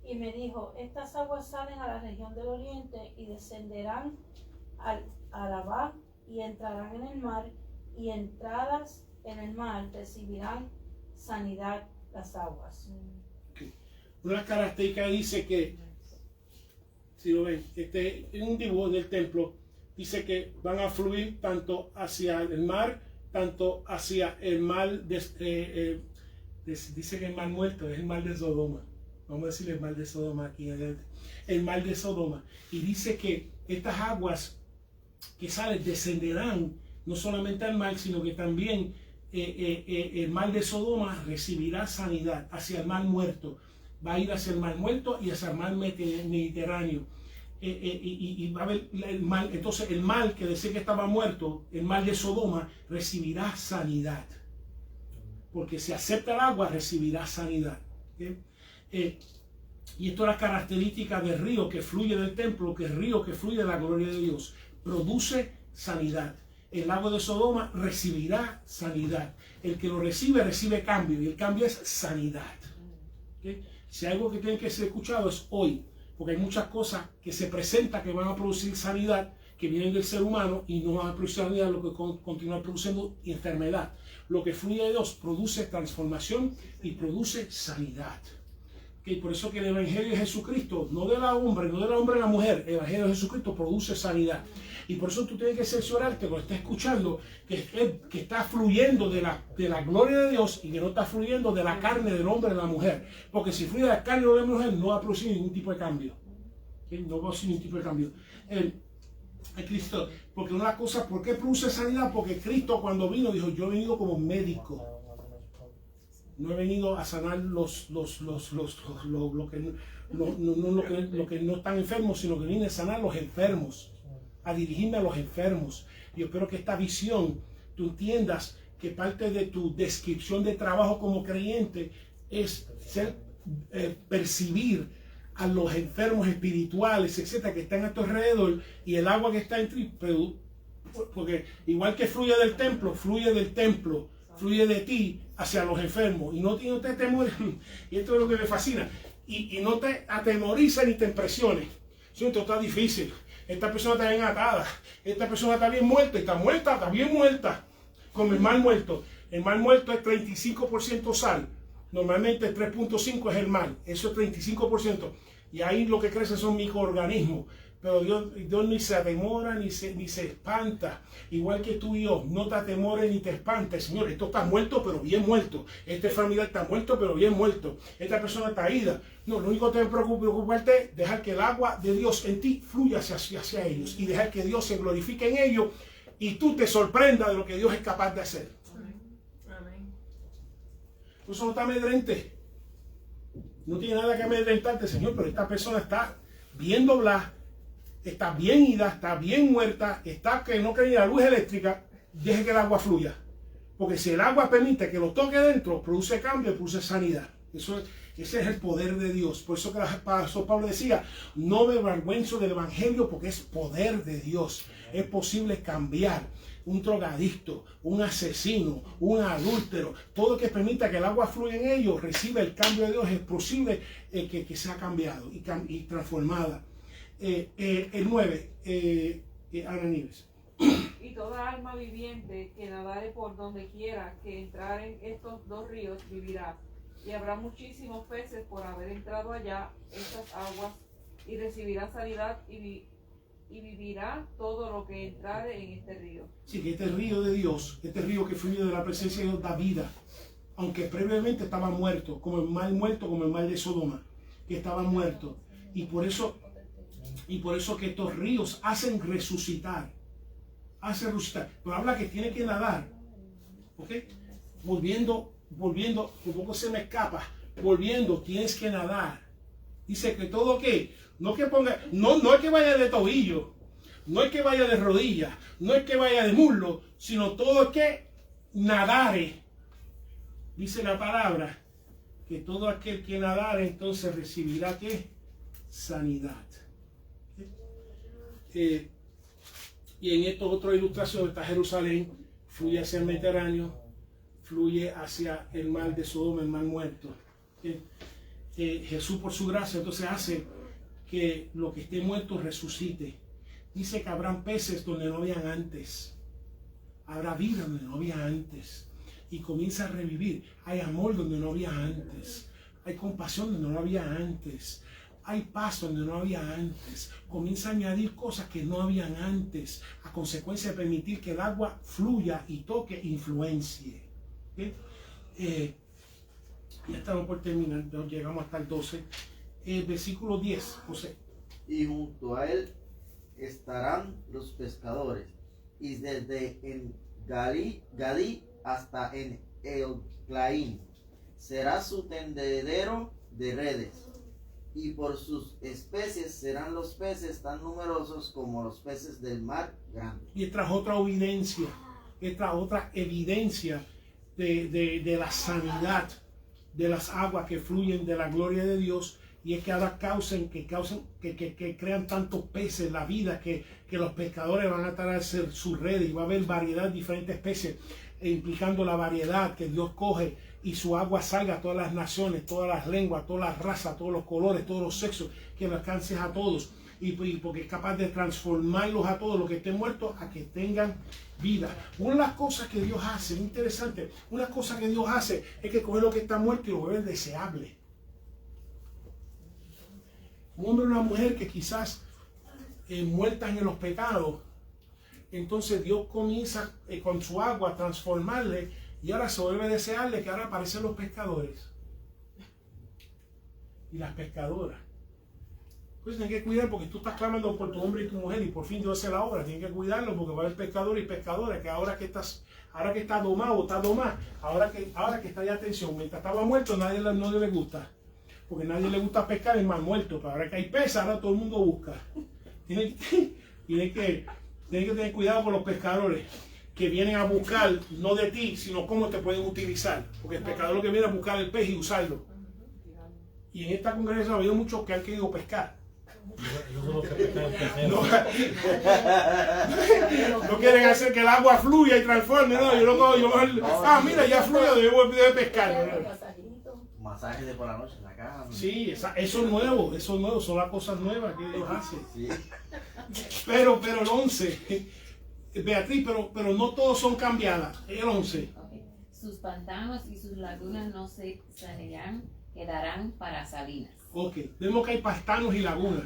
Y me dijo, estas aguas salen a la región del oriente y descenderán al Arabá y entrarán en el mar, y entradas en el mar recibirán sanidad las aguas. Una característica dice que, si lo ven, en un dibujo del templo, dice que van a fluir tanto hacia el mar, tanto hacia el mar, dice que el mar muerto es el mar de Sodoma. Vamos a decir el mar de Sodoma aquí adelante. El mar de Sodoma. Y dice que estas aguas que salen descenderán no solamente al mar, sino que también el mar de Sodoma recibirá sanidad hacia el mar muerto. Va a ir hacia el mar muerto y hacia el mar Mediterráneo. Y va a haber el mar. Entonces el mar que decía que estaba muerto, el mar de Sodoma, recibirá sanidad. Porque si acepta el agua, recibirá sanidad. ¿Okay? Y esto es la característica del río que fluye del templo, que el río que fluye de la gloria de Dios produce sanidad. El lago de Sodoma recibirá sanidad. El que lo recibe cambio, y el cambio es sanidad. ¿Okay? Si hay algo que tiene que ser escuchado es hoy, porque hay muchas cosas que se presentan que van a producir sanidad, que vienen del ser humano, y no van a producir sanidad, lo que continúa produciendo enfermedad. Lo que fluye de Dios produce transformación y produce sanidad. Okay, por eso que el Evangelio de Jesucristo, no del hombre a la mujer, el Evangelio de Jesucristo produce sanidad. Y por eso tú tienes que cerciorarte, lo está escuchando, que está fluyendo de la gloria de Dios, y que no está fluyendo de la carne del hombre y de la mujer. Porque si fluye de la carne de la mujer, no va a producir ningún tipo de cambio. Okay, no va a producir ningún tipo de cambio. Cristo, porque una cosa, ¿por qué produce sanidad? Porque Cristo cuando vino dijo, yo he venido como médico. No he venido a sanar lo que no están enfermos, sino que vine a sanar los enfermos, a dirigirme a los enfermos. Yo espero que esta visión tú entiendas que parte de tu descripción de trabajo como creyente es percibir a los enfermos espirituales, etcétera, que están a tu alrededor, y el agua que está en ti, porque igual que fluye del templo, fluye de ti hacia los enfermos, y no te temores, y esto es lo que me fascina, y no te atemoriza ni te impresiones. Esto está difícil, esta persona está bien atada, esta persona está bien muerta, está bien muerta, como el mar muerto. El mar muerto es 35% sal, normalmente el 3.5 es el mar, eso es 35%, y ahí lo que crece son microorganismos. Pero Dios ni se atemora ni se espanta, igual que tú y yo. No te atemores ni te espantes, Señor. Esto está muerto, pero bien muerto. Este familiar está muerto, pero bien muerto. Esta persona está ida. No, lo único que te preocuparte es dejar que el agua de Dios en ti fluya hacia ellos, y dejar que Dios se glorifique en ellos, y tú te sorprendas de lo que Dios es capaz de hacer. Amén. Por eso no te amedrentes. No tiene nada que amedrentarte, Señor, pero esta persona está bien doblada, está bien ida, está bien muerta, está que no cree en la luz eléctrica. Deje que el agua fluya, porque si el agua permite que lo toque dentro, produce cambio, produce sanidad. Ese es el poder de Dios. Por eso que el pastor Pablo decía, no me avergüenzo del evangelio, porque es poder de Dios. Es posible cambiar un drogadicto, un asesino, un adúltero, todo que permita que el agua fluya en ellos, recibe el cambio de Dios. Es posible que sea cambiado y transformada. El 9, Ana Nieves. Y toda alma viviente que nadare por donde quiera que entrar en estos dos ríos vivirá. Y habrá muchísimos peces por haber entrado allá estas aguas, y recibirá sanidad, y vivirá todo lo que entrare en este río. Sí, que este río de Dios, este río que fluye de la presencia de Dios, da vida, aunque previamente estaba muerto, como el mar de Sodoma, que estaba muerto. Y por eso que estos ríos hacen resucitar. Pero habla que tiene que nadar. ¿Ok? Volviendo, por poco se me escapa. Volviendo, tienes que nadar. Dice que todo que, no que ponga, no es que vaya de tobillo, no es que vaya de rodillas, no es que vaya de muslo, sino todo es que nadare. Dice la palabra que todo aquel que nadare entonces recibirá ¿qué? Sanidad. Y en esta otra ilustración está Jerusalén, fluye hacia el Mediterráneo, fluye hacia el mar de Sodoma, el mar muerto. Jesús por su gracia entonces hace que lo que esté muerto resucite. Dice que habrán peces donde no habían antes, habrá vida donde no había antes, y comienza a revivir. Hay amor donde no había antes, hay compasión donde no había antes, hay paz donde no había antes. Comienza a añadir cosas que no habían antes, a consecuencia de permitir que el agua fluya y toque, influencie. Ya estamos por terminar, llegamos hasta el 12. Versículo 10, José. Y junto a él estarán los pescadores, y desde en Gadí hasta en Eglaim será su tendedero de redes, y por sus especies serán los peces tan numerosos como los peces del mar grande. Y esta es otra evidencia, de la sanidad de las aguas que fluyen de la gloria de Dios, y es que ahora que crean tantos peces la vida que los pescadores van a estar a hacer sus redes, y va a haber variedad de diferentes especies, implicando la variedad que Dios coge y su agua salga a todas las naciones, todas las lenguas, todas las razas, todos los colores, todos los sexos, que lo alcances a todos, y porque es capaz de transformarlos a todos los que estén muertos a que tengan vida. Una de las cosas que Dios hace, muy interesante, una cosa que Dios hace es que coge lo que está muerto y lo vuelve deseable. Un hombre o una mujer que quizás muertas en los pecados, entonces Dios comienza con su agua a transformarle, y ahora se vuelve deseable, que ahora aparecen los pescadores y las pescadoras. Pues tienes que cuidar, porque tú estás clamando por tu hombre y tu mujer, y por fin Dios hace la obra. Tienes que cuidarlo, porque va a haber pescadores y pescadoras que ahora que está domado, está domada, ahora que está ya atención, mientras estaba muerto nadie le gusta, porque nadie le gusta pescar el mar muerto, pero ahora que hay peces, ahora todo el mundo busca. Tienes que tener cuidado con los pescadores que vienen a buscar, no de ti, sino cómo te pueden utilizar, porque el pescador lo que viene a buscar el pez y usarlo. Y en esta congregación ha habido muchos que han querido pescar. No quieren hacer que el agua fluya y transforme. Mira, ya fluye, debo pescar. Masajes de por la noche en la cama. Sí, eso es nuevo, son las cosas nuevas que Dios hace. Sí. Pero el 11, Beatriz, pero no todos son cambiadas. El 11. Okay. Sus pantanos y sus lagunas no se sanearán, quedarán para salinas. Ok, vemos que hay pantanos y lagunas.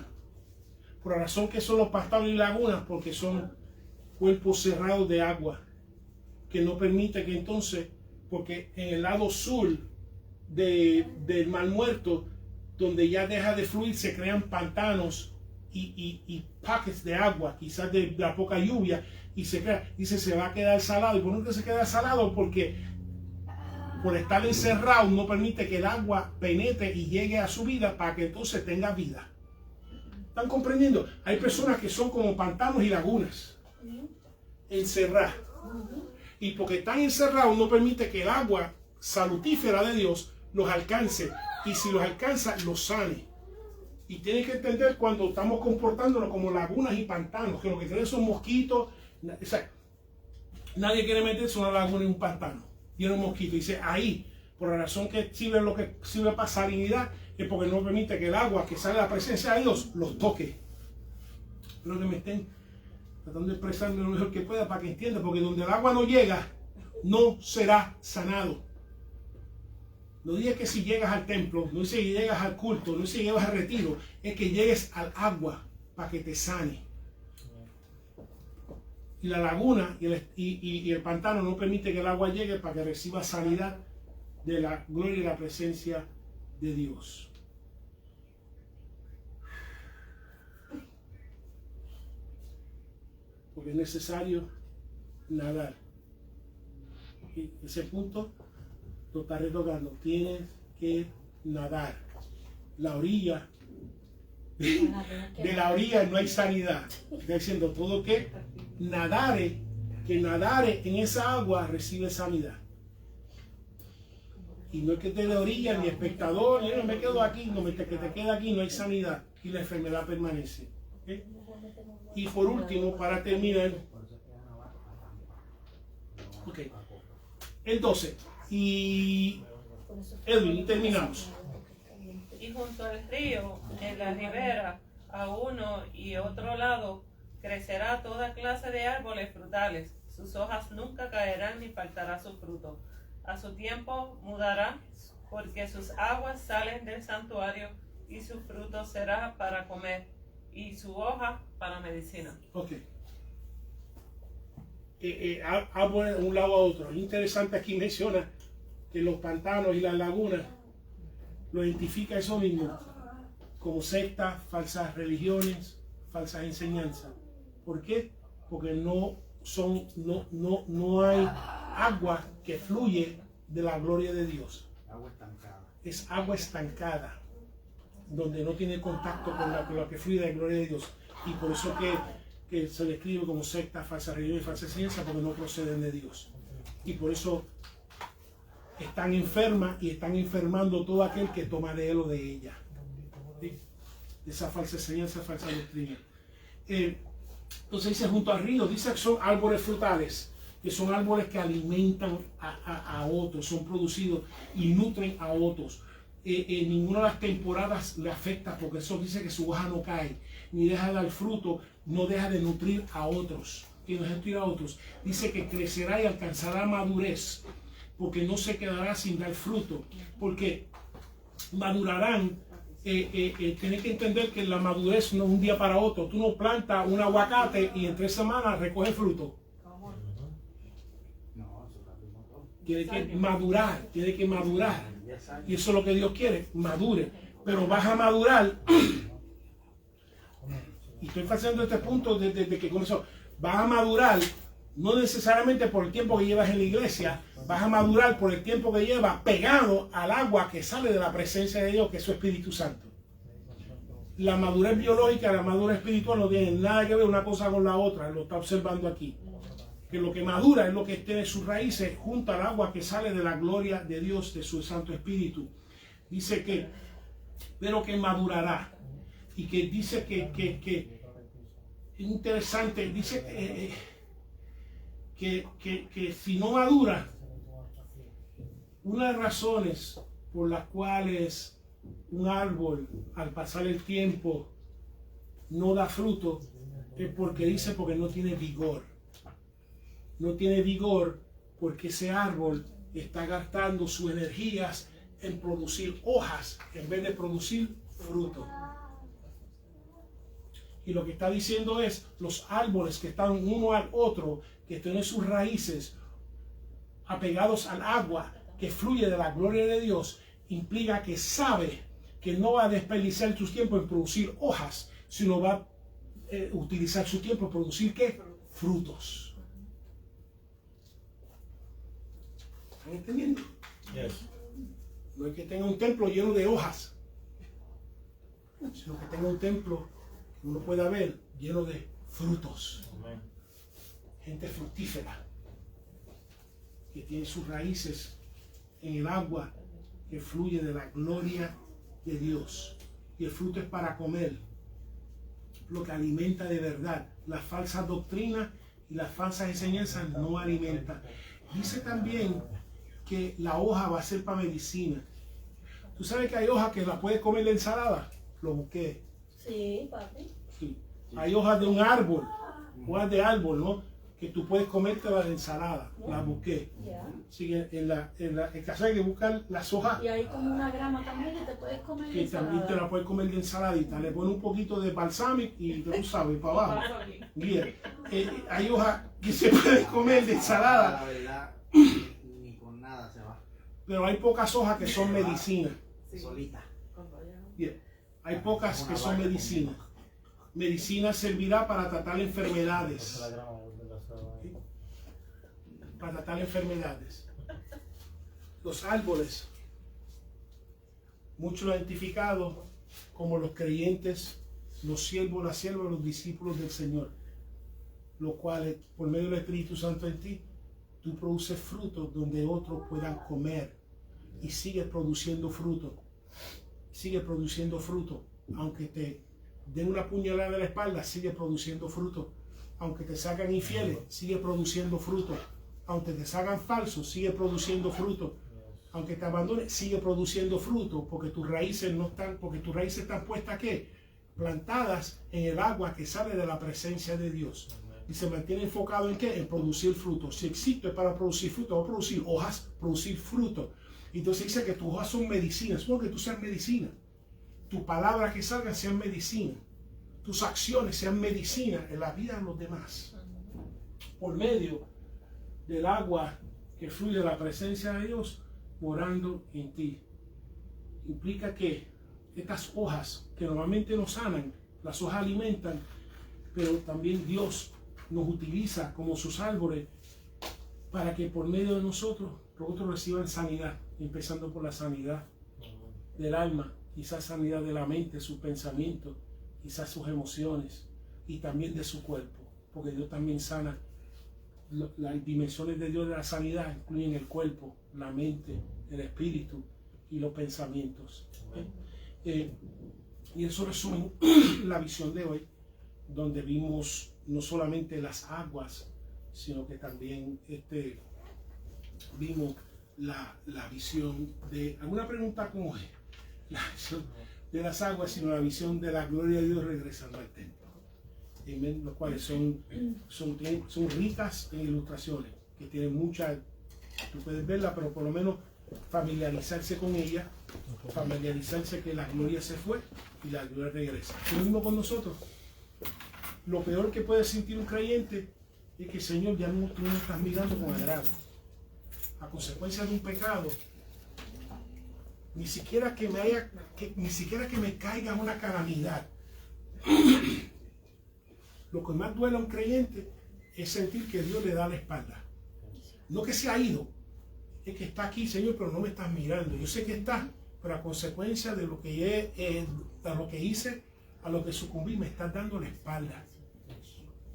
Por la razón que son los pantanos y lagunas, porque son cuerpos cerrados de agua, que no permite que entonces, porque en el lado sur del Mar Muerto, donde ya deja de fluir, se crean pantanos y pockets de agua, quizás de la poca lluvia, y se va a quedar salado. ¿Y por qué se queda salado? Porque por estar encerrado no permite que el agua penetre y llegue a su vida para que entonces tenga vida. ¿Están comprendiendo? Hay personas que son como pantanos y lagunas, encerradas. Y porque están encerrados no permite que el agua salutífera de Dios los alcance. Y si los alcanza, los sane. Y tienen que entender cuando estamos comportándonos como lagunas y pantanos, que lo que creen son mosquitos. O sea, nadie quiere meterse en una laguna y un pantano lleno de mosquitos. Dice ahí, por la razón que sirve lo que sirve para salinidad, es porque no permite que el agua que sale de la presencia de Dios los toque. Espero que me estén tratando de expresarme lo mejor que pueda para que entiendan, porque donde el agua no llega, no será sanado. No digas que si llegas al templo, no dice que llegas al culto, no dice que llegas al retiro, es que llegues al agua para que te sane. Y la laguna y el pantano no permite que el agua llegue para que reciba sanidad de la gloria y la presencia de Dios. Porque es necesario nadar. Y ese punto lo está retocando. Tienes que nadar. la orilla, de la orilla no hay sanidad. Está diciendo todo que nadare en esa agua recibe sanidad. Y no es que esté de orilla ni espectador, yo no me quedo aquí, no me que te queda aquí, no hay sanidad y la enfermedad permanece. ¿Okay? Y por último, para terminar, okay, el 12. Y Edwin, y terminamos. Y junto al río, en la ribera, a uno y otro lado, crecerá toda clase de árboles frutales. Sus hojas nunca caerán ni faltará su fruto. A su tiempo mudará, porque sus aguas salen del santuario y su fruto será para comer y su hoja para medicina. Ok. Árboles de un lado a otro. Interesante, aquí menciona que los pantanos y las lagunas lo identifica eso mismo como sectas, falsas religiones, falsas enseñanzas. ¿Por qué? Porque no hay agua que fluye de la gloria de Dios. Agua estancada. Es agua estancada, donde no tiene contacto con la que fluye de la gloria de Dios. Y por eso que se describe como secta, falsa religión y falsa enseñanza, porque no proceden de Dios. Y por eso están enfermas y están enfermando todo aquel que toma de él o de ella. ¿Sí? Esa falsa enseñanza, falsa doctrina. Entonces dice junto al río, dice que son árboles frutales, que son árboles que alimentan a otros, son producidos y nutren a otros. En ninguna de las temporadas le afecta, porque eso dice que su hoja no cae, ni deja de dar fruto, no deja de nutrir a otros, que no deja de nutrir a otros. Dice que crecerá y alcanzará madurez, porque no se quedará sin dar fruto, porque madurarán. Tienes que entender que la madurez no es un día para otro. Tú no plantas un aguacate y en 3 semanas recoges fruto. Tiene que madurar, tiene que madurar. Y eso es lo que Dios quiere, madure. Pero vas a madurar. Y estoy haciendo este punto desde que comenzó. Vas a madurar, no necesariamente por el tiempo que llevas en la iglesia, vas a madurar por el tiempo que llevas pegado al agua que sale de la presencia de Dios, que es su Espíritu Santo. La madurez biológica, la madurez espiritual no tienen nada que ver una cosa con la otra, lo está observando aquí. Que lo que madura es lo que tiene sus raíces junto al agua que sale de la gloria de Dios, de su Santo Espíritu. Dice que, pero que madurará. Y que dice que interesante, dice que si no madura, una de las razones por las cuales un árbol al pasar el tiempo no da fruto es porque no tiene vigor. No tiene vigor porque ese árbol está gastando sus energías en producir hojas en vez de producir fruto. Y lo que está diciendo es, los árboles que están uno al otro, que tienen sus raíces apegados al agua que fluye de la gloria de Dios, implica que sabe que no va a desperdiciar su tiempo en producir hojas, sino va a utilizar su tiempo en producir ¿qué? Frutos. ¿Están entendiendo? Yes. No es que tenga un templo lleno de hojas, sino que tenga un templo que uno pueda ver lleno de frutos. Amén. Gente fructífera que tiene sus raíces en el agua que fluye de la gloria de Dios. Y el fruto es para comer, lo que alimenta de verdad. Las falsas doctrinas y las falsas enseñanzas no alimentan. Dice también que la hoja va a ser para medicina. ¿Tú sabes que hay hojas que las puedes comer de ensalada? Lo busqué. Sí, papi. Sí. Hay hojas de un árbol, hojas de árbol, ¿no? Que tú puedes comerte la de ensalada. La busqué. Ya. Sí, en casa hay que buscar las hojas Y hay como una grama también que te puedes comer que también te la puedes comer de ensaladita. Le pones un poquito de balsámico y tú sabes, para abajo. Bien. Hay hojas que se pueden comer de ensalada, La verdad, ni con nada se va. pero hay pocas hojas que son medicina. Solita. Bien. Hay pocas que son medicina. Medicina servirá para tratar enfermedades. Para tratar enfermedades. Los árboles Muchos lo han identificado como los creyentes, los siervos, las siervas, los discípulos del Señor, los cuales por medio del Espíritu Santo en ti, tú produces frutos donde otros puedan comer y sigues produciendo fruto. Sigue produciendo fruto, aunque te den una puñalada en la espalda, sigue produciendo fruto. Aunque te sacan infieles, sigue produciendo fruto. Aunque te sacan falsos, sigue produciendo fruto. Aunque te abandones, sigue produciendo fruto, porque tus raíces no están, porque tus raíces están puestas ¿qué? Plantadas en el agua que sale de la presencia de Dios. Y se mantiene enfocado en ¿qué? En producir fruto. Si existo es para producir fruto, va a producir hojas, producir fruto. Entonces dice que tus hojas son medicinas. Supongo que tú seas medicina. Tus palabras que salgan sean medicina. Tus acciones sean medicina en la vida de los demás. Por medio del agua que fluye de la presencia de Dios morando en ti. Implica que estas hojas que normalmente nos sanan, las hojas alimentan, pero también Dios nos utiliza como sus árboles para que por medio de nosotros reciban sanidad, empezando por la sanidad del alma, quizás sanidad de la mente, sus pensamientos, quizás sus emociones y también de su cuerpo, porque Dios también sana. Las dimensiones de Dios de la sanidad incluyen el cuerpo, la mente, el espíritu y los pensamientos. Y eso resume la visión de hoy, donde vimos no solamente las aguas, sino que también vimos la visión de, alguna pregunta como es, la visión de las aguas, sino la visión de la gloria de Dios regresando al templo. Amén, los cuales son ricas en ilustraciones, que tienen muchas, tú puedes verla, pero por lo menos familiarizarse con ella, familiarizarse que la gloria se fue y la gloria regresa. Lo mismo con nosotros. Lo peor que puede sentir un creyente es que, Señor, ya tú no estás mirando con agrado. A consecuencia de un pecado, ni siquiera que me caiga una calamidad. Lo que más duele a un creyente es sentir que Dios le da la espalda. No que se ha ido, es que está aquí, Señor, pero no me estás mirando. Yo sé que estás, pero a consecuencia de lo que hice, a lo que sucumbí, me estás dando la espalda.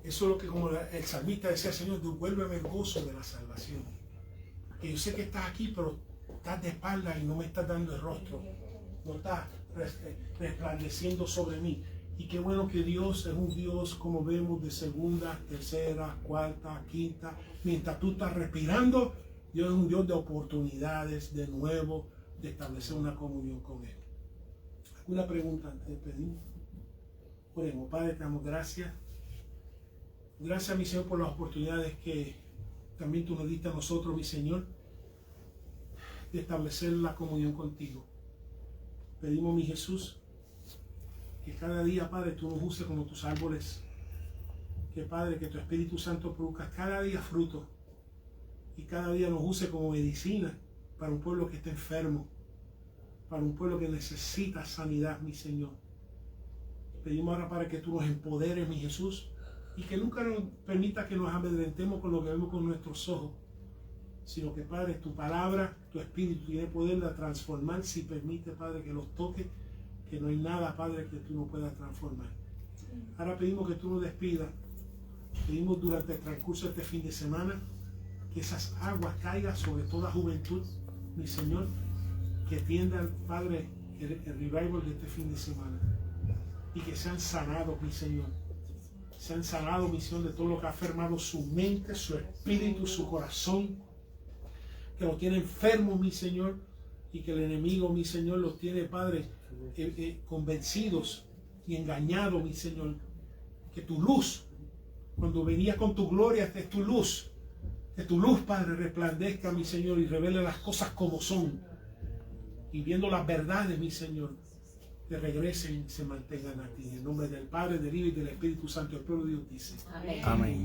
Eso es lo que, como el salmista decía, Señor, devuélveme el gozo de la salvación. Que yo sé que estás aquí, pero estás de espalda y no me estás dando el rostro. No estás resplandeciendo sobre mí. Y qué bueno que Dios es un Dios, como vemos, de segunda, tercera, cuarta, quinta. Mientras tú estás respirando, Dios es un Dios de oportunidades, de nuevo, de establecer una comunión con Él. ¿Alguna pregunta antes de pedir? Oremos. Padre, te damos gracias. Gracias, mi Señor, por las oportunidades que también tú nos diste a nosotros, mi Señor, de establecer la comunión contigo. Pedimos, mi Jesús, que cada día, Padre, tú nos uses como tus árboles. Que, Padre, que tu Espíritu Santo produzca cada día fruto. Y cada día nos use como medicina para un pueblo que está enfermo. Para un pueblo que necesita sanidad, mi Señor. Pedimos ahora, Padre, que tú nos empoderes, mi Jesús. Y que nunca nos permita que nos amedrentemos con lo que vemos con nuestros ojos. Sino que, Padre, tu palabra, tu Espíritu tiene poder de transformar si permite, Padre, que los toque. Que no hay nada, Padre, que tú no puedas transformar. Ahora pedimos que tú nos despidas. Pedimos durante el transcurso de este fin de semana que esas aguas caigan sobre toda juventud, mi Señor, que tiendan, Padre, el revival de este fin de semana. Y que sean sanados, mi Señor. Sean sanados, mi Señor, de todo lo que ha enfermado su mente, su espíritu, su corazón. Que los tiene enfermos, mi Señor. Y que el enemigo, mi Señor, los tiene, Padre, convencidos y engañados, mi Señor. Que tu luz, cuando venías con tu gloria, es tu luz. Que tu luz, Padre, resplandezca, mi Señor, y revele las cosas como son. Y viendo las verdades, mi Señor, que regresen y se mantengan a ti. En el nombre del Padre, del Hijo y del Espíritu Santo, el pueblo de Dios dice. Amén. Amén.